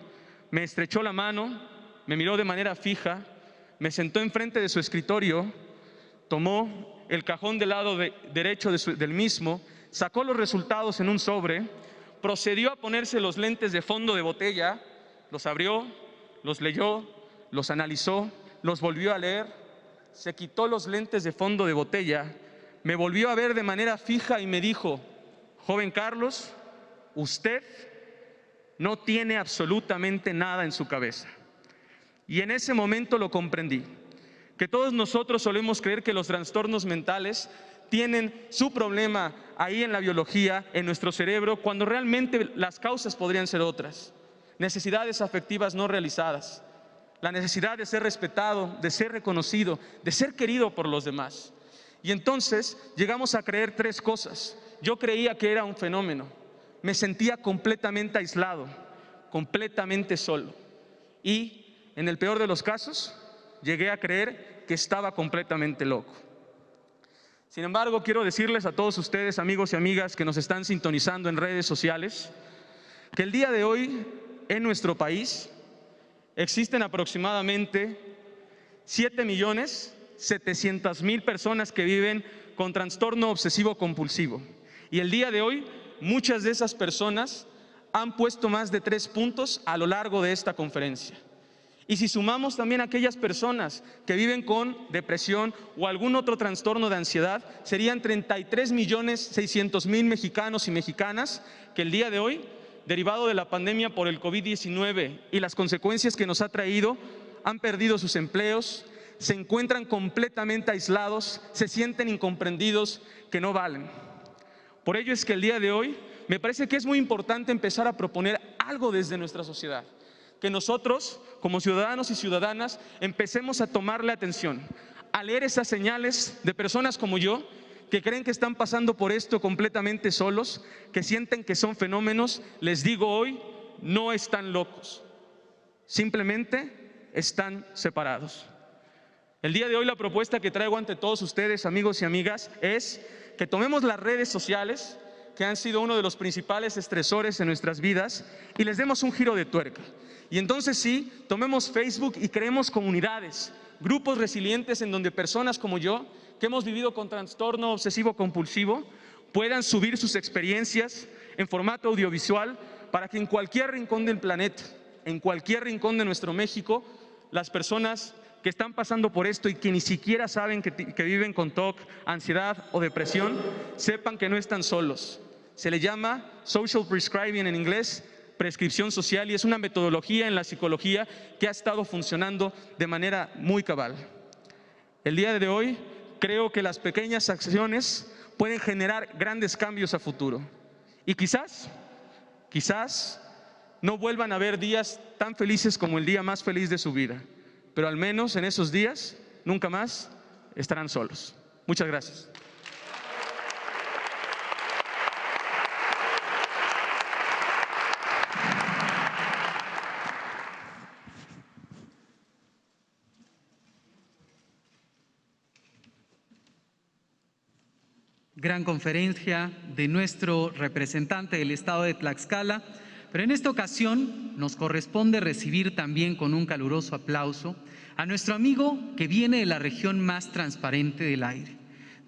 me estrechó la mano, me miró de manera fija, me sentó enfrente de su escritorio, tomó el cajón del lado derecho del mismo, sacó los resultados en un sobre, procedió a ponerse los lentes de fondo de botella, los abrió, los leyó, los analizó, los volvió a leer, se quitó los lentes de fondo de botella, me volvió a ver de manera fija y me dijo: joven Carlos, usted no tiene absolutamente nada en su cabeza. Y en ese momento lo comprendí, que todos nosotros solemos creer que los trastornos mentales tienen su problema ahí en la biología, en nuestro cerebro, cuando realmente las causas podrían ser otras. Necesidades afectivas no realizadas, la necesidad de ser respetado, de ser reconocido, de ser querido por los demás. Y entonces llegamos a creer 3 cosas. Yo creía que era un fenómeno, me sentía completamente aislado, completamente solo, y en el peor de los casos llegué a creer que estaba completamente loco. Sin embargo, quiero decirles a todos ustedes, amigos y amigas que nos están sintonizando en redes sociales, que el día de hoy en nuestro país existen aproximadamente 7.700.000 personas que viven con trastorno obsesivo compulsivo. Y el día de hoy muchas de esas personas han puesto más de 3 puntos a lo largo de esta conferencia. Y si sumamos también a aquellas personas que viven con depresión o algún otro trastorno de ansiedad, serían 33.600.000 mexicanos y mexicanas que el día de hoy, derivado de la pandemia por el COVID-19 y las consecuencias que nos ha traído, han perdido sus empleos, se encuentran completamente aislados, se sienten incomprendidos, que no valen. Por ello es que el día de hoy me parece que es muy importante empezar a proponer algo desde nuestra sociedad, que nosotros, como ciudadanos y ciudadanas, empecemos a tomarle atención, a leer esas señales de personas como yo, que creen que están pasando por esto completamente solos, que sienten que son fenómenos. Les digo hoy, no están locos, simplemente están separados. El día de hoy la propuesta que traigo ante todos ustedes, amigos y amigas, es que tomemos las redes sociales, que han sido uno de los principales estresores en nuestras vidas y les demos un giro de tuerca. Y entonces sí, tomemos Facebook y creemos comunidades, grupos resilientes en donde personas como yo, que hemos vivido con trastorno obsesivo compulsivo, puedan subir sus experiencias en formato audiovisual para que en cualquier rincón del planeta, en cualquier rincón de nuestro México, las personas que están pasando por esto y que ni siquiera saben que viven con TOC, ansiedad o depresión, sepan que no están solos. Se le llama social prescribing en inglés, prescripción social, y es una metodología en la psicología que ha estado funcionando de manera muy cabal. El día de hoy creo que las pequeñas acciones pueden generar grandes cambios a futuro. Y quizás no vuelvan a haber días tan felices como el día más feliz de su vida, pero al menos en esos días nunca más estarán solos. Muchas gracias. Gran conferencia de nuestro representante del estado de Tlaxcala, pero en esta ocasión nos corresponde recibir también con un caluroso aplauso a nuestro amigo que viene de la región más transparente del aire.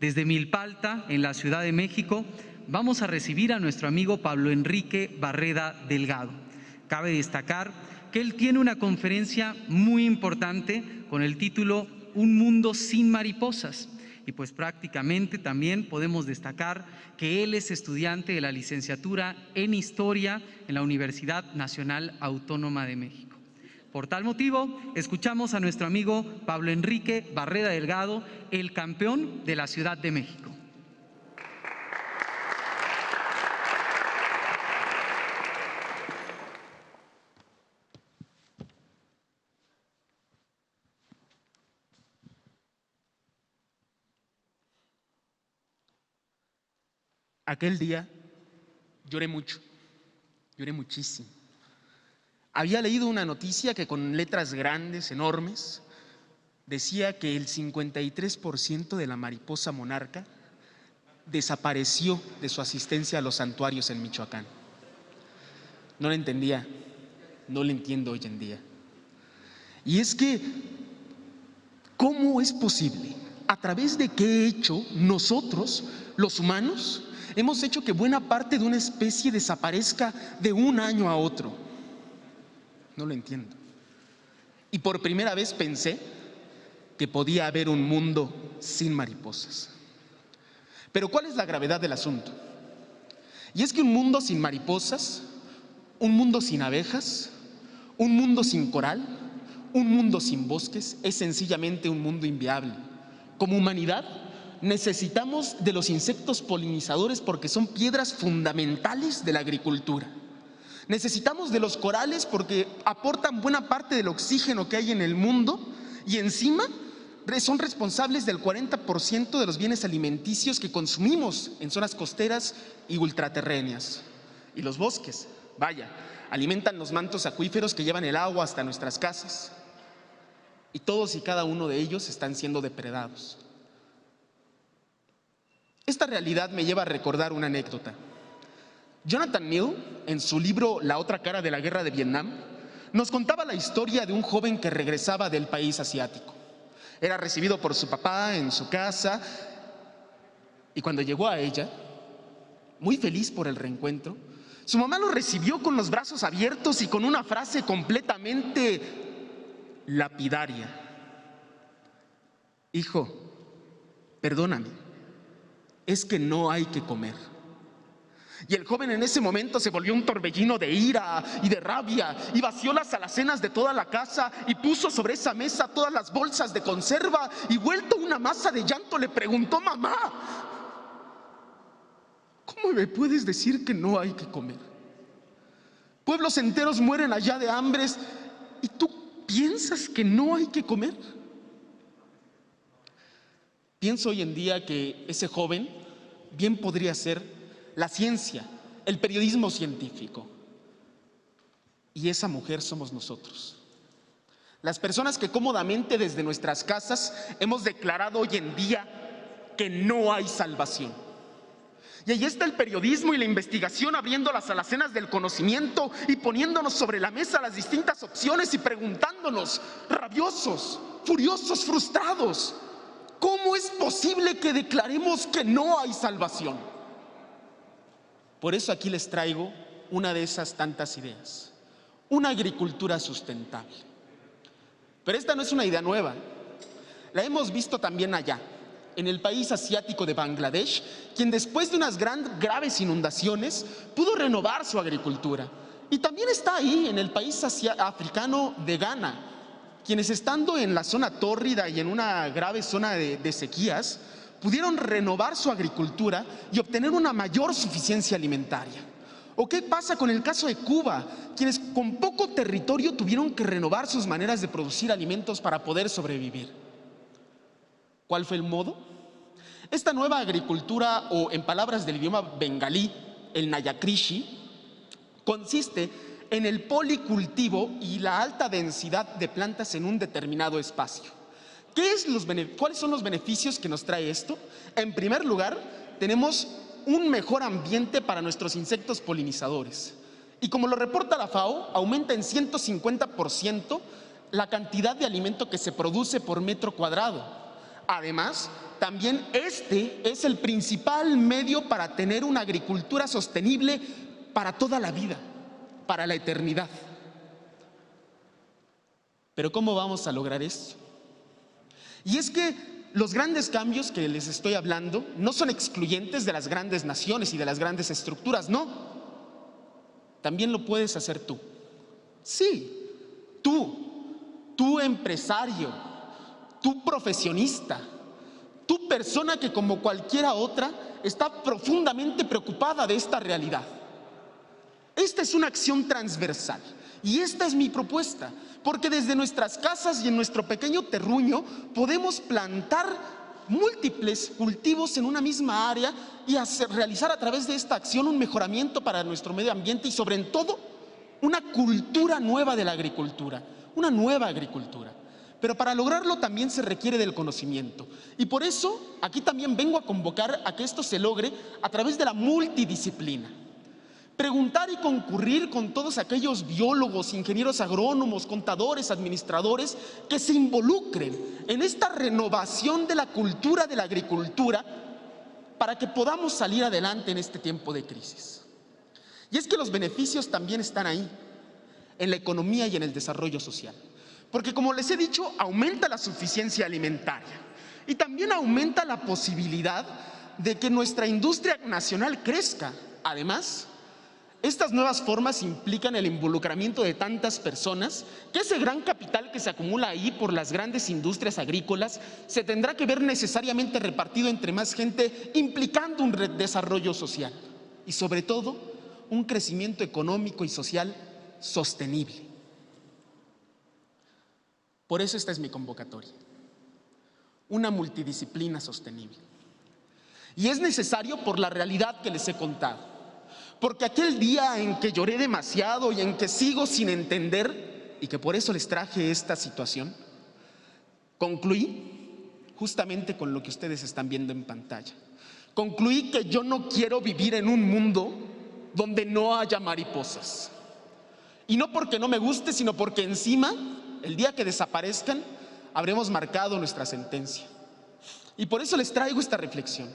Desde Milpalta, en la Ciudad de México, vamos a recibir a nuestro amigo Pablo Enrique Barreda Delgado. Cabe destacar que él tiene una conferencia muy importante con el título Un mundo sin mariposas. Y pues prácticamente también podemos destacar que él es estudiante de la licenciatura en Historia en la Universidad Nacional Autónoma de México. Por tal motivo, escuchamos a nuestro amigo Pablo Enrique Barreda Delgado, el campeón de la Ciudad de México. Aquel día lloré mucho, lloré muchísimo. Había leído una noticia que con letras grandes, enormes, decía que el 53% de la mariposa monarca desapareció de su asistencia a los santuarios en Michoacán. No lo entendía, no lo entiendo hoy en día. Y es que, ¿cómo es posible? ¿A través de qué hecho nosotros, los humanos, hemos hecho que buena parte de una especie desaparezca de un año a otro? No lo entiendo. Y por primera vez pensé que podía haber un mundo sin mariposas. Pero ¿cuál es la gravedad del asunto? Y es que un mundo sin mariposas, un mundo sin abejas, un mundo sin coral, un mundo sin bosques, es sencillamente un mundo inviable. Como humanidad, necesitamos de los insectos polinizadores porque son piedras fundamentales de la agricultura. Necesitamos de los corales porque aportan buena parte del oxígeno que hay en el mundo y encima son responsables del 40% de los bienes alimenticios que consumimos en zonas costeras y ultraterrenas. Y los bosques, vaya, alimentan los mantos acuíferos que llevan el agua hasta nuestras casas. Y todos y cada uno de ellos están siendo depredados. Esta realidad me lleva a recordar una anécdota. Jonathan Mills, en su libro La otra cara de la guerra de Vietnam, nos contaba la historia de un joven que regresaba del país asiático. Era recibido por su papá en su casa y cuando llegó a ella, muy feliz por el reencuentro, su mamá lo recibió con los brazos abiertos y con una frase completamente lapidaria. Hijo, perdóname. Es que no hay que comer. Y el joven en ese momento se volvió un torbellino de ira y de rabia y vació las alacenas de toda la casa y puso sobre esa mesa todas las bolsas de conserva y vuelto una masa de llanto le preguntó: mamá, ¿cómo me puedes decir que no hay que comer? Pueblos enteros mueren allá de hambres y tú piensas que no hay que comer. Pienso hoy en día que ese joven bien podría ser la ciencia, el periodismo científico. Y esa mujer somos nosotros. Las personas que cómodamente desde nuestras casas hemos declarado hoy en día que no hay salvación. Y ahí está el periodismo y la investigación abriendo las alacenas del conocimiento y poniéndonos sobre la mesa las distintas opciones y preguntándonos, rabiosos, furiosos, frustrados, ¿cómo es posible que declaremos que no hay salvación? Por eso aquí les traigo una de esas tantas ideas, una agricultura sustentable. Pero esta no es una idea nueva, la hemos visto también allá, en el país asiático de Bangladesh, quien después de unas graves inundaciones pudo renovar su agricultura. Y también está ahí en el país africano de Ghana, quienes estando en la zona tórrida y en una grave zona de sequías, pudieron renovar su agricultura y obtener una mayor suficiencia alimentaria. ¿O qué pasa con el caso de Cuba, quienes con poco territorio tuvieron que renovar sus maneras de producir alimentos para poder sobrevivir? ¿Cuál fue el modo? Esta nueva agricultura, o en palabras del idioma bengalí, el Naya Krishi, consiste en el policultivo y la alta densidad de plantas en un determinado espacio. ¿Cuáles son los beneficios que nos trae esto? En primer lugar, tenemos un mejor ambiente para nuestros insectos polinizadores. Y como lo reporta la FAO, aumenta en 150% la cantidad de alimento que se produce por metro cuadrado. Además, también este es el principal medio para tener una agricultura sostenible para toda la vida, para la eternidad. Pero ¿cómo vamos a lograr esto? Y es que los grandes cambios que les estoy hablando no son excluyentes de las grandes naciones y de las grandes estructuras, no. También lo puedes hacer tú. Sí, tú empresario, tú profesionista, tú persona que como cualquiera otra está profundamente preocupada de esta realidad. Esta es una acción transversal y esta es mi propuesta, porque desde nuestras casas y en nuestro pequeño terruño podemos plantar múltiples cultivos en una misma área y realizar a través de esta acción un mejoramiento para nuestro medio ambiente y sobre todo una cultura nueva de la agricultura, una nueva agricultura. Pero para lograrlo también se requiere del conocimiento. Y por eso aquí también vengo a convocar a que esto se logre a través de la multidisciplina. Preguntar y concurrir con todos aquellos biólogos, ingenieros agrónomos, contadores, administradores que se involucren en esta renovación de la cultura de la agricultura para que podamos salir adelante en este tiempo de crisis. Y es que los beneficios también están ahí, en la economía y en el desarrollo social. Porque como les he dicho, aumenta la suficiencia alimentaria y también aumenta la posibilidad de que nuestra industria nacional crezca. Además, estas nuevas formas implican el involucramiento de tantas personas que ese gran capital que se acumula ahí por las grandes industrias agrícolas se tendrá que ver necesariamente repartido entre más gente, implicando un desarrollo social y sobre todo un crecimiento económico y social sostenible. Por eso esta es mi convocatoria, una multidisciplina sostenible. Y es necesario por la realidad que les he contado, porque aquel día en que lloré demasiado y en que sigo sin entender y que por eso les traje esta situación, concluí justamente con lo que ustedes están viendo en pantalla. Concluí que yo no quiero vivir en un mundo donde no haya mariposas. Y no porque no me guste, sino porque encima, el día que desaparezcan, habremos marcado nuestra sentencia. Y por eso les traigo esta reflexión.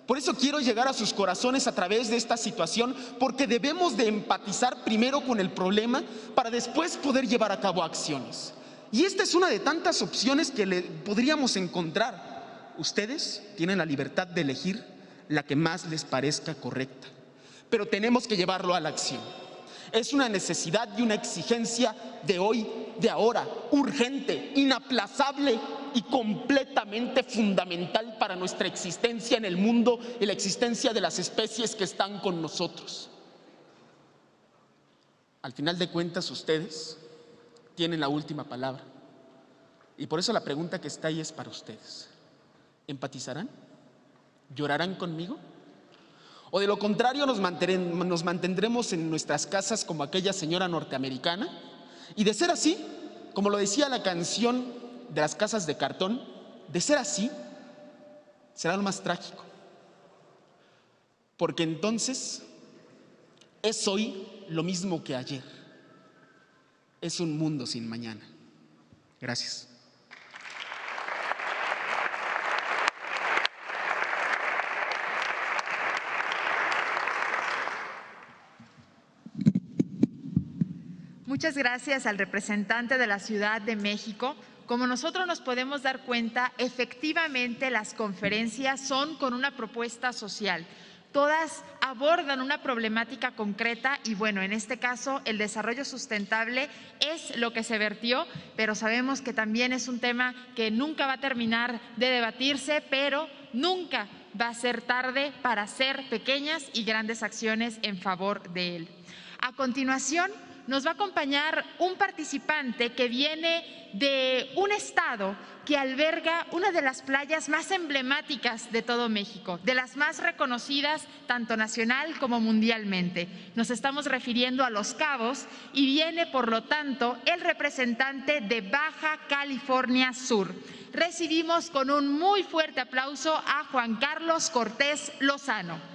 Por eso quiero llegar a sus corazones a través de esta situación, porque debemos de empatizar primero con el problema para después poder llevar a cabo acciones. Y esta es una de tantas opciones que podríamos encontrar. Ustedes tienen la libertad de elegir la que más les parezca correcta, pero tenemos que llevarlo a la acción. Es una necesidad y una exigencia de hoy, de ahora, urgente, inaplazable y completamente fundamental para nuestra existencia en el mundo y la existencia de las especies que están con nosotros. Al final de cuentas, ustedes tienen la última palabra. Y por eso la pregunta que está ahí es para ustedes. ¿Empatizarán? ¿Llorarán conmigo? ¿O de lo contrario nos mantendremos en nuestras casas como aquella señora norteamericana? Y de ser así, como lo decía la canción de las casas de cartón, de ser así, será lo más trágico. porque entonces es hoy lo mismo que ayer. Es un mundo sin mañana. Gracias. Muchas gracias al representante de la Ciudad de México. Como nosotros nos podemos dar cuenta, efectivamente las conferencias son con una propuesta social. Todas abordan una problemática concreta y bueno, en este caso el desarrollo sustentable es lo que se vertió, pero sabemos que también es un tema que nunca va a terminar de debatirse, pero nunca va a ser tarde para hacer pequeñas y grandes acciones en favor de él. A continuación, nos va a acompañar un participante que viene de un estado que alberga una de las playas más emblemáticas de todo México, de las más reconocidas tanto nacional como mundialmente. Nos estamos refiriendo a Los Cabos y viene, por lo tanto, el representante de Baja California Sur. Recibimos con un muy fuerte aplauso a Juan Carlos Cortés Lozano.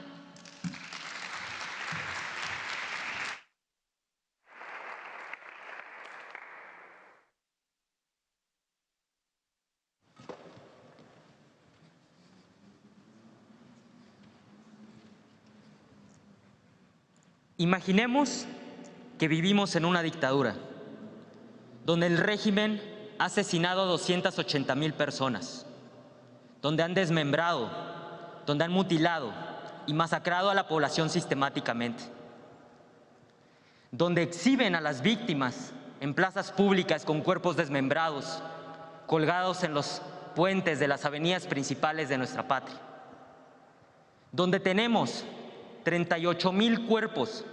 Imaginemos que vivimos en una dictadura, donde el régimen ha asesinado a 280,000 personas, donde han desmembrado, donde han mutilado y masacrado a la población sistemáticamente, donde exhiben a las víctimas en plazas públicas con cuerpos desmembrados, colgados en los puentes de las avenidas principales de nuestra patria, donde tenemos 38,000 cuerpos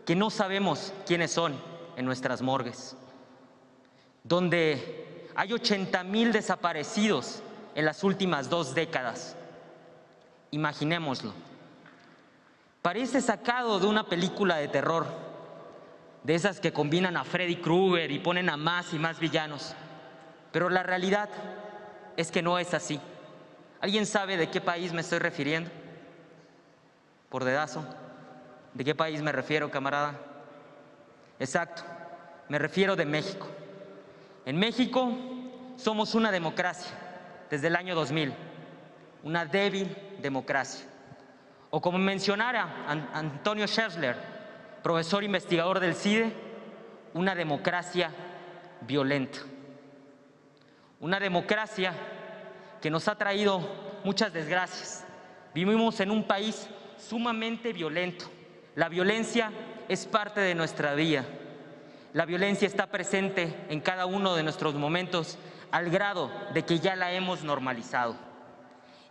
que no sabemos quiénes son en nuestras morgues, donde hay 80,000 desaparecidos en las últimas 2 décadas. Imaginémoslo. Parece sacado de una película de terror, de esas que combinan a Freddy Krueger y ponen a más y más villanos, pero la realidad es que no es así. ¿Alguien sabe de qué país me estoy refiriendo? Por dedazo. ¿De qué país me refiero, camarada? Exacto, me refiero de México. En México somos una democracia desde el año 2000, una débil democracia. O como mencionara Antonio Scherzler, profesor investigador del CIDE, una democracia violenta. Una democracia que nos ha traído muchas desgracias. Vivimos en un país sumamente violento. La violencia es parte de nuestra vida. La violencia está presente en cada uno de nuestros momentos al grado de que ya la hemos normalizado.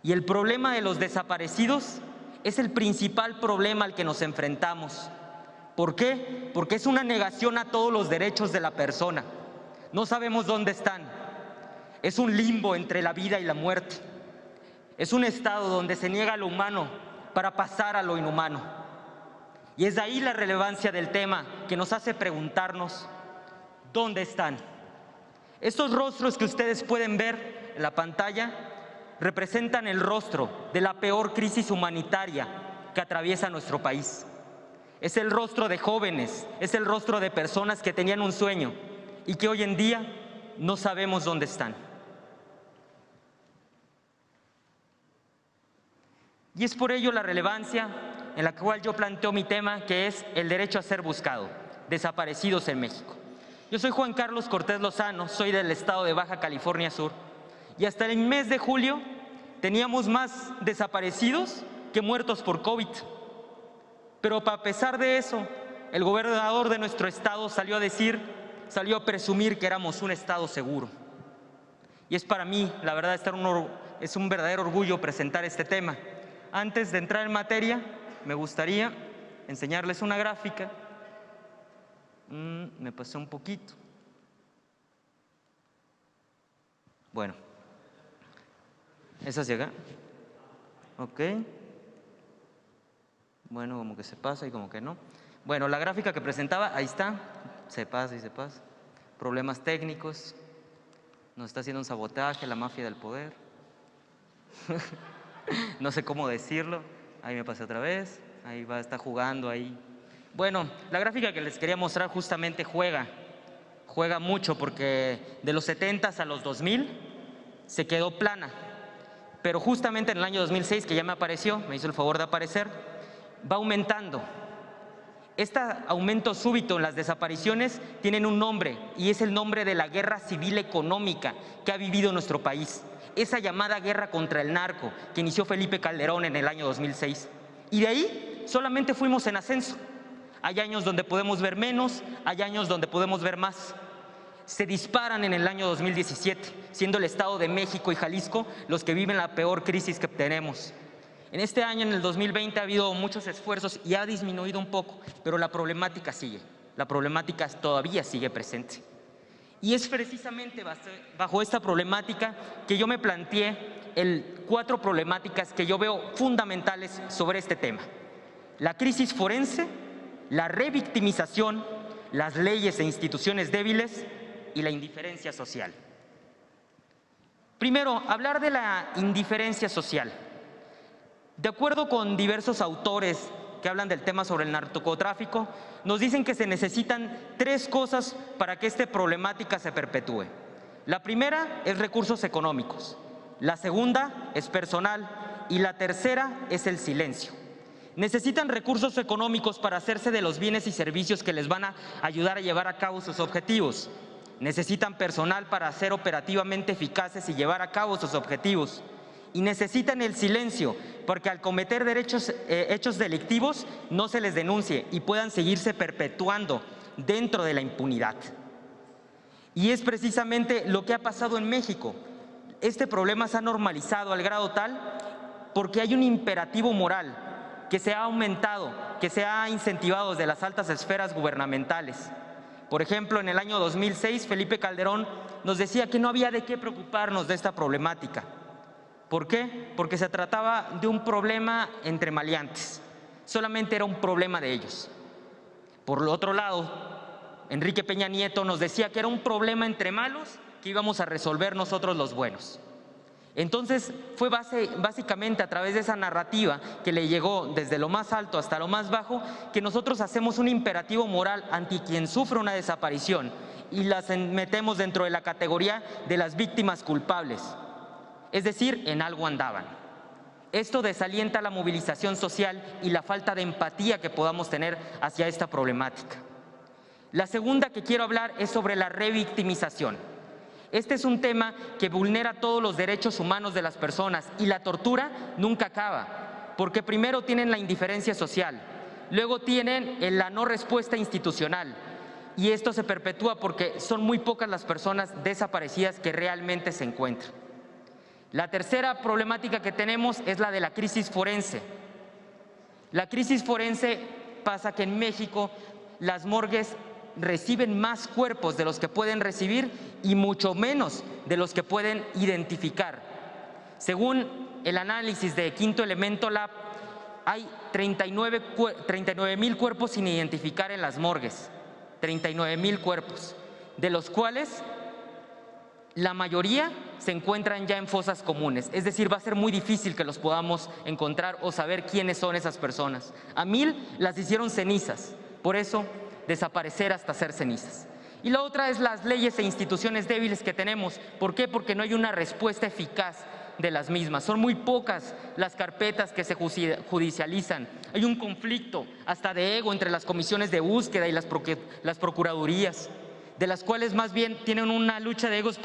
Y el problema de los desaparecidos es el principal problema al que nos enfrentamos. ¿Por qué? Porque es una negación a todos los derechos de la persona. No sabemos dónde están. Es un limbo entre la vida y la muerte. Es un estado donde se niega lo humano para pasar a lo inhumano. Y es de ahí la relevancia del tema que nos hace preguntarnos, ¿dónde están? Estos rostros que ustedes pueden ver en la pantalla representan el rostro de la peor crisis humanitaria que atraviesa nuestro país. Es el rostro de jóvenes, es el rostro de personas que tenían un sueño y que hoy en día no sabemos dónde están. Y es por ello la relevancia en la cual yo planteo mi tema, que es el derecho a ser buscado, desaparecidos en México. Yo soy Juan Carlos Cortés Lozano, soy del estado de Baja California Sur, y hasta el mes de julio teníamos más desaparecidos que muertos por COVID. Pero a pesar de eso, el gobernador de nuestro estado salió a presumir que éramos un estado seguro. Y es para mí, la verdad, es un verdadero orgullo presentar este tema. Antes de entrar en materia, me gustaría enseñarles una gráfica. Me pasé un poquito. Bueno, ¿esa llega? Ok. Bueno, como que se pasa y como que no. Bueno, la gráfica que presentaba, ahí está. Se pasa y se pasa. Problemas técnicos. Nos está haciendo un sabotaje la mafia del poder. No sé cómo decirlo. Ahí me pasé otra vez, ahí va, está jugando ahí. Bueno, la gráfica que les quería mostrar justamente juega mucho porque de los 70s a los 2000 se quedó plana. Pero justamente en el año 2006, que ya me apareció, me hizo el favor de aparecer, va aumentando. Este aumento súbito en las desapariciones tienen un nombre y es el nombre de la guerra civil económica que ha vivido nuestro país. Esa llamada guerra contra el narco que inició Felipe Calderón en el año 2006. Y de ahí solamente fuimos en ascenso. Hay años donde podemos ver menos, hay años donde podemos ver más. Se disparan en el año 2017, siendo el Estado de México y Jalisco los que viven la peor crisis que tenemos. En este año, en el 2020, ha habido muchos esfuerzos y ha disminuido un poco, pero la problemática sigue. La problemática todavía sigue presente. Y es precisamente bajo esta problemática que yo me planteé 4 problemáticas que yo veo fundamentales sobre este tema. La crisis forense, la revictimización, las leyes e instituciones débiles y la indiferencia social. Primero, hablar de la indiferencia social. De acuerdo con diversos autores que hablan del tema sobre el narcotráfico, nos dicen que se necesitan 3 cosas para que esta problemática se perpetúe. La primera es recursos económicos, la segunda es personal y la tercera es el silencio. Necesitan recursos económicos para hacerse de los bienes y servicios que les van a ayudar a llevar a cabo sus objetivos. Necesitan personal para ser operativamente eficaces y llevar a cabo sus objetivos. Y necesitan el silencio, porque al cometer hechos delictivos no se les denuncie y puedan seguirse perpetuando dentro de la impunidad. Y es precisamente lo que ha pasado en México. Este problema se ha normalizado al grado tal porque hay un imperativo moral que se ha aumentado, que se ha incentivado desde las altas esferas gubernamentales. Por ejemplo, en el año 2006, Felipe Calderón nos decía que no había de qué preocuparnos de esta problemática. ¿Por qué? Porque se trataba de un problema entre maleantes. Solamente era un problema de ellos. Por el otro lado, Enrique Peña Nieto nos decía que era un problema entre malos que íbamos a resolver nosotros los buenos. Entonces, fue básicamente a través de esa narrativa que le llegó desde lo más alto hasta lo más bajo que nosotros hacemos un imperativo moral ante quien sufre una desaparición y las metemos dentro de la categoría de las víctimas culpables. Es decir, en algo andaban. Esto desalienta la movilización social y la falta de empatía que podamos tener hacia esta problemática. La segunda que quiero hablar es sobre la revictimización. Este es un tema que vulnera todos los derechos humanos de las personas y la tortura nunca acaba, porque primero tienen la indiferencia social, luego tienen la no respuesta institucional y esto se perpetúa porque son muy pocas las personas desaparecidas que realmente se encuentran. La tercera problemática que tenemos es la de la crisis forense. La crisis forense pasa que en México las morgues reciben más cuerpos de los que pueden recibir y mucho menos de los que pueden identificar. Según el análisis de Quinto Elemento Lab, hay 39,000 cuerpos sin identificar en las morgues. 39,000 cuerpos, de los cuales la mayoría se encuentran ya en fosas comunes, es decir, va a ser muy difícil que los podamos encontrar o saber quiénes son esas personas. A 1,000 las hicieron cenizas, por eso desaparecer hasta ser cenizas. Y la otra es las leyes e instituciones débiles que tenemos. ¿Por qué? Porque no hay una respuesta eficaz de las mismas. Son muy pocas las carpetas que se judicializan. Hay un conflicto hasta de ego entre las comisiones de búsqueda y las procuradurías, de las cuales más bien tienen una lucha de egos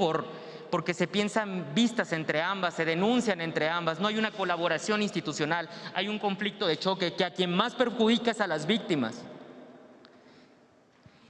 porque se piensan vistas entre ambas, se denuncian entre ambas, no hay una colaboración institucional, hay un conflicto de choque que a quien más perjudica es a las víctimas.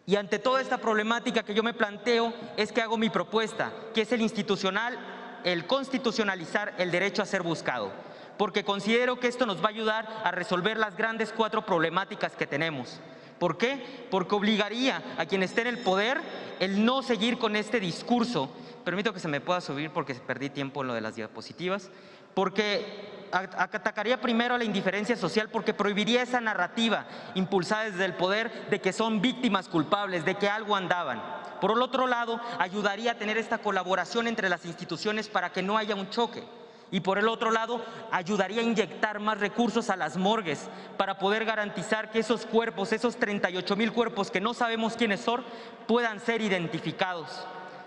Y ante toda esta problemática que yo me planteo es que hago mi propuesta, que es el constitucionalizar el derecho a ser buscado, porque considero que esto nos va a ayudar a resolver las grandes 4 problemáticas que tenemos. ¿Por qué? Porque obligaría a quien esté en el poder el no seguir con este discurso. Permito que se me pueda subir porque perdí tiempo en lo de las diapositivas. Porque atacaría primero a la indiferencia social porque prohibiría esa narrativa impulsada desde el poder de que son víctimas culpables, de que algo andaban. Por el otro lado, ayudaría a tener esta colaboración entre las instituciones para que no haya un choque. Y por el otro lado, ayudaría a inyectar más recursos a las morgues para poder garantizar que esos cuerpos, esos 38,000 cuerpos que no sabemos quiénes son, puedan ser identificados.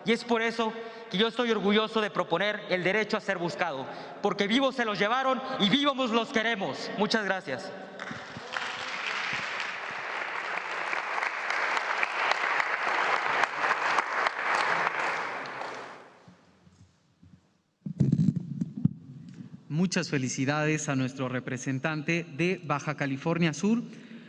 Y es por eso que yo estoy orgulloso de proponer el derecho a ser buscado, porque vivos se los llevaron y vivos los queremos. Muchas gracias. Muchas felicidades a nuestro representante de Baja California Sur.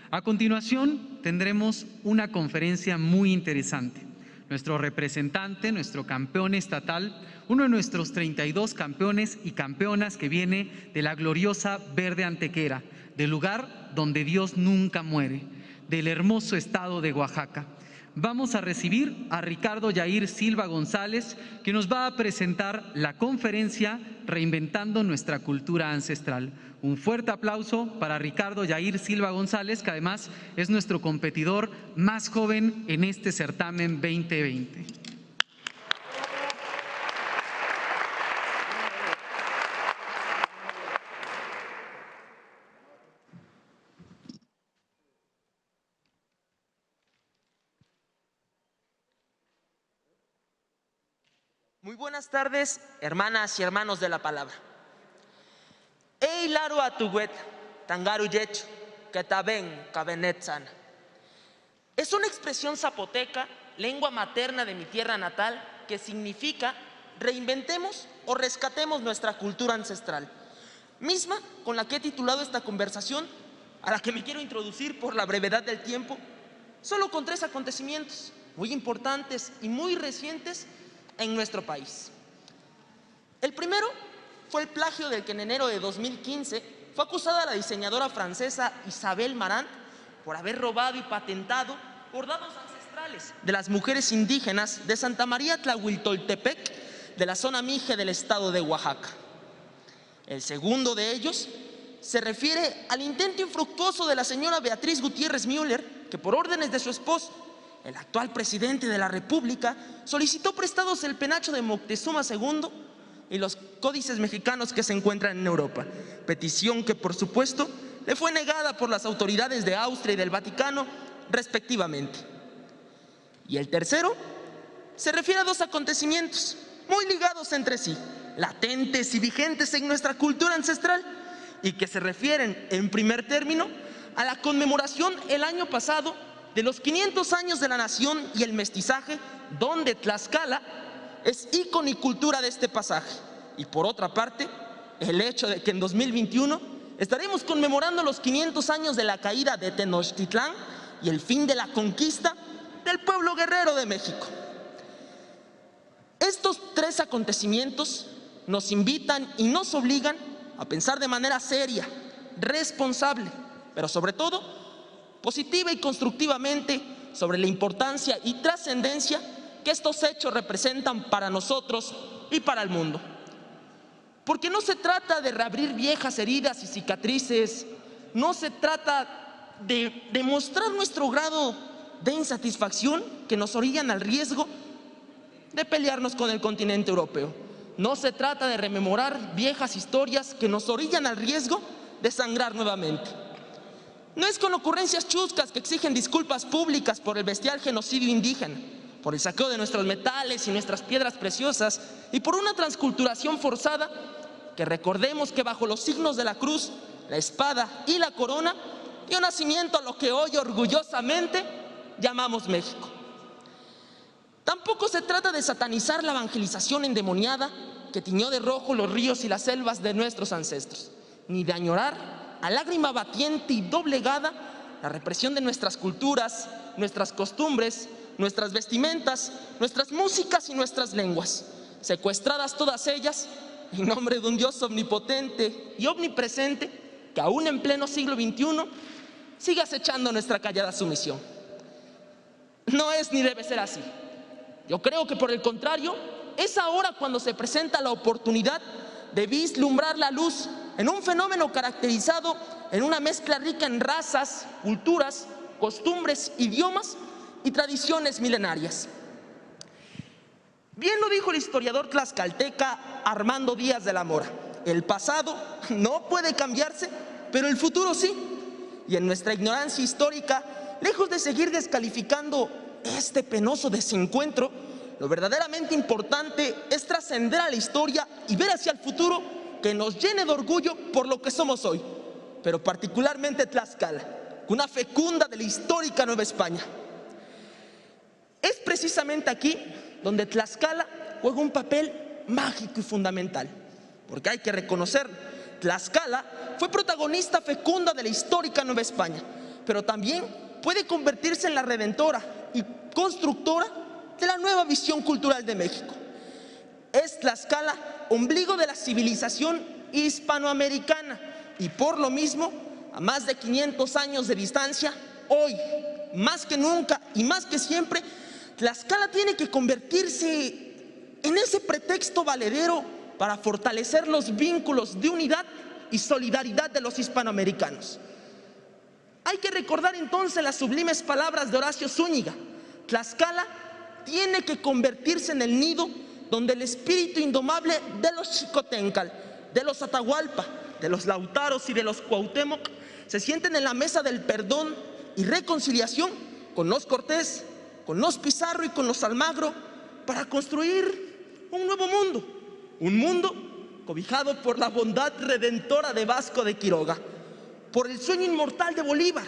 A continuación tendremos una conferencia muy interesante. Nuestro representante, nuestro campeón estatal, uno de nuestros 32 campeones y campeonas que viene de la gloriosa Verde Antequera, del lugar donde Dios nunca muere, del hermoso estado de Oaxaca. Vamos a recibir a Ricardo Yair Silva González, que nos va a presentar la conferencia Reinventando nuestra cultura ancestral. Un fuerte aplauso para Ricardo Yair Silva González, que además es nuestro competidor más joven en este certamen 2020. Muy buenas tardes, hermanas y hermanos de la palabra. Ey laro atuguet, tangaru yecho, ketaben kabenetzan. Es una expresión zapoteca, lengua materna de mi tierra natal, que significa reinventemos o rescatemos nuestra cultura ancestral, misma con la que he titulado esta conversación, a la que me quiero introducir por la brevedad del tiempo, solo con 3 acontecimientos muy importantes y muy recientes en nuestro país. El primero fue el plagio del que en enero de 2015 fue acusada la diseñadora francesa Isabel Marant por haber robado y patentado bordados ancestrales de las mujeres indígenas de Santa María Tlahuiltoltepec, de la zona Mije del estado de Oaxaca. El segundo de ellos se refiere al intento infructuoso de la señora Beatriz Gutiérrez Müller, que por órdenes de su esposo, el actual presidente de la República, solicitó prestados el penacho de Moctezuma II y los códices mexicanos que se encuentran en Europa, petición que por supuesto le fue negada por las autoridades de Austria y del Vaticano respectivamente. Y el tercero se refiere a 2 acontecimientos muy ligados entre sí, latentes y vigentes en nuestra cultura ancestral, y que se refieren en primer término a la conmemoración el año pasado de los 500 años de la nación y el mestizaje, donde Tlaxcala es ícono y cultura de este pasaje. Y por otra parte, el hecho de que en 2021 estaremos conmemorando los 500 años de la caída de Tenochtitlán y el fin de la conquista del pueblo guerrero de México. Estos 3 acontecimientos nos invitan y nos obligan a pensar de manera seria, responsable, pero sobre todo positiva y constructivamente sobre la importancia y trascendencia que estos hechos representan para nosotros y para el mundo. Porque no se trata de reabrir viejas heridas y cicatrices, no se trata de demostrar nuestro grado de insatisfacción que nos orillan al riesgo de pelearnos con el continente europeo. No se trata de rememorar viejas historias que nos orillan al riesgo de sangrar nuevamente. No es con ocurrencias chuscas que exigen disculpas públicas por el bestial genocidio indígena, por el saqueo de nuestros metales y nuestras piedras preciosas y por una transculturación forzada, que recordemos que bajo los signos de la cruz, la espada y la corona dio nacimiento a lo que hoy orgullosamente llamamos México. Tampoco se trata de satanizar la evangelización endemoniada que tiñó de rojo los ríos y las selvas de nuestros ancestros, ni de añorar a lágrima batiente y doblegada la represión de nuestras culturas, nuestras costumbres, nuestras vestimentas, nuestras músicas y nuestras lenguas, secuestradas todas ellas en nombre de un Dios omnipotente y omnipresente que aún en pleno siglo XXI sigue acechando nuestra callada sumisión. No es ni debe ser así. Yo creo que por el contrario, es ahora cuando se presenta la oportunidad de vislumbrar la luz en un fenómeno caracterizado en una mezcla rica en razas, culturas, costumbres, idiomas y tradiciones milenarias. Bien lo dijo el historiador tlaxcalteca Armando Díaz de la Mora, El pasado no puede cambiarse, pero el futuro sí. Y en nuestra ignorancia histórica, lejos de seguir descalificando este penoso desencuentro, lo verdaderamente importante es trascender a la historia y ver hacia el futuro que nos llene de orgullo por lo que somos hoy, pero particularmente Tlaxcala, una fecunda de la histórica Nueva España. Es precisamente aquí donde Tlaxcala juega un papel mágico y fundamental, porque hay que reconocer, Tlaxcala fue protagonista fecunda de la histórica Nueva España, pero también puede convertirse en la redentora y constructora de la nueva visión cultural de México. Es Tlaxcala ombligo de la civilización hispanoamericana y por lo mismo, a más de 500 años de distancia, hoy, más que nunca y más que siempre, Tlaxcala tiene que convertirse en ese pretexto valedero para fortalecer los vínculos de unidad y solidaridad de los hispanoamericanos. Hay que recordar entonces las sublimes palabras de Horacio Zúñiga. Tlaxcala tiene que convertirse en el nido donde el espíritu indomable de los Xicoténcatl, de los Atahualpa, de los Lautaros y de los Cuauhtémoc se sienten en la mesa del perdón y reconciliación con los Cortés, con los Pizarro y con los Almagro para construir un nuevo mundo, un mundo cobijado por la bondad redentora de Vasco de Quiroga, por el sueño inmortal de Bolívar,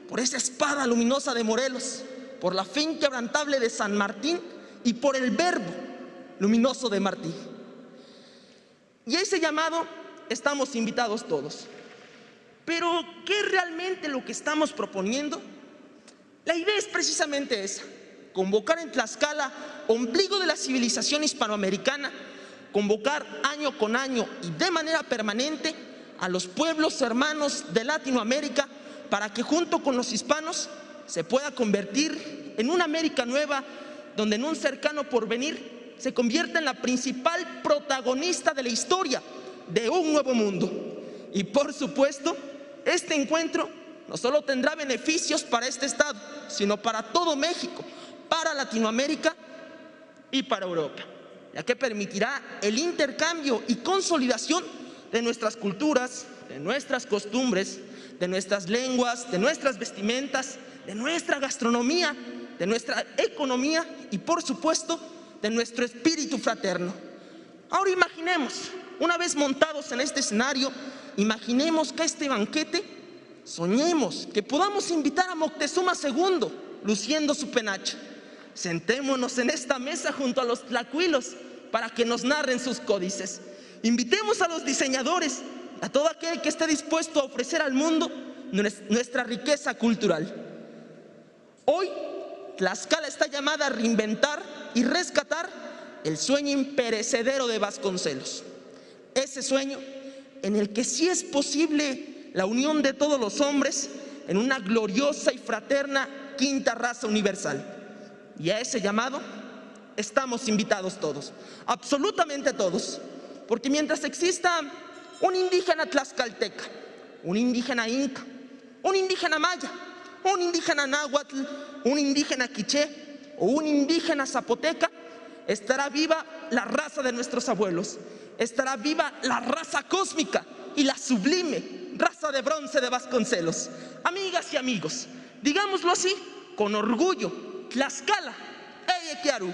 por esa espada luminosa de Morelos, por la fe inquebrantable de San Martín y por el verbo luminoso de Martí. Y a ese llamado estamos invitados todos. Pero, ¿qué es realmente lo que estamos proponiendo? La idea es precisamente esa: convocar en Tlaxcala, ombligo de la civilización hispanoamericana, convocar año con año y de manera permanente a los pueblos hermanos de Latinoamérica para que junto con los hispanos se pueda convertir en una América nueva, donde en un cercano porvenir se convierta en la principal protagonista de la historia de un nuevo mundo. Y por supuesto, este encuentro no solo tendrá beneficios para este estado, sino para todo México, para Latinoamérica y para Europa, ya que permitirá el intercambio y consolidación de nuestras culturas, de nuestras costumbres, de nuestras lenguas, de nuestras vestimentas, de nuestra gastronomía, de nuestra economía y por supuesto de nuestro espíritu fraterno. Ahora imaginemos, una vez montados en este escenario, imaginemos que este banquete, soñemos que podamos invitar a Moctezuma II luciendo su penacho. Sentémonos en esta mesa junto a los tlacuilos para que nos narren sus códices. Invitemos a los diseñadores, a todo aquel que esté dispuesto a ofrecer al mundo nuestra riqueza cultural. Hoy, Tlaxcala está llamada a reinventar y rescatar el sueño imperecedero de Vasconcelos. Ese sueño en el que sí es posible la unión de todos los hombres en una gloriosa y fraterna quinta raza universal. Y a ese llamado estamos invitados todos, absolutamente todos, porque mientras exista un indígena tlaxcalteca, un indígena inca, un indígena maya, un indígena náhuatl, un indígena quiché o un indígena zapoteca, estará viva la raza de nuestros abuelos, estará viva la raza cósmica y la sublime raza de bronce de Vasconcelos. Amigas y amigos, digámoslo así, con orgullo, Tlaxcala, Eyequiaru,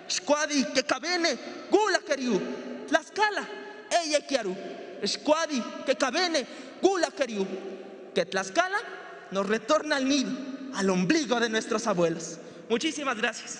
Xcuadi, Quecabene, Gula Queriu, Tlaxcala, Eyequiaru, Xcuadi, Quecabene, Gula Queriu, que Tlaxcala nos retorna al nido, al ombligo de nuestros abuelos. Muchísimas gracias.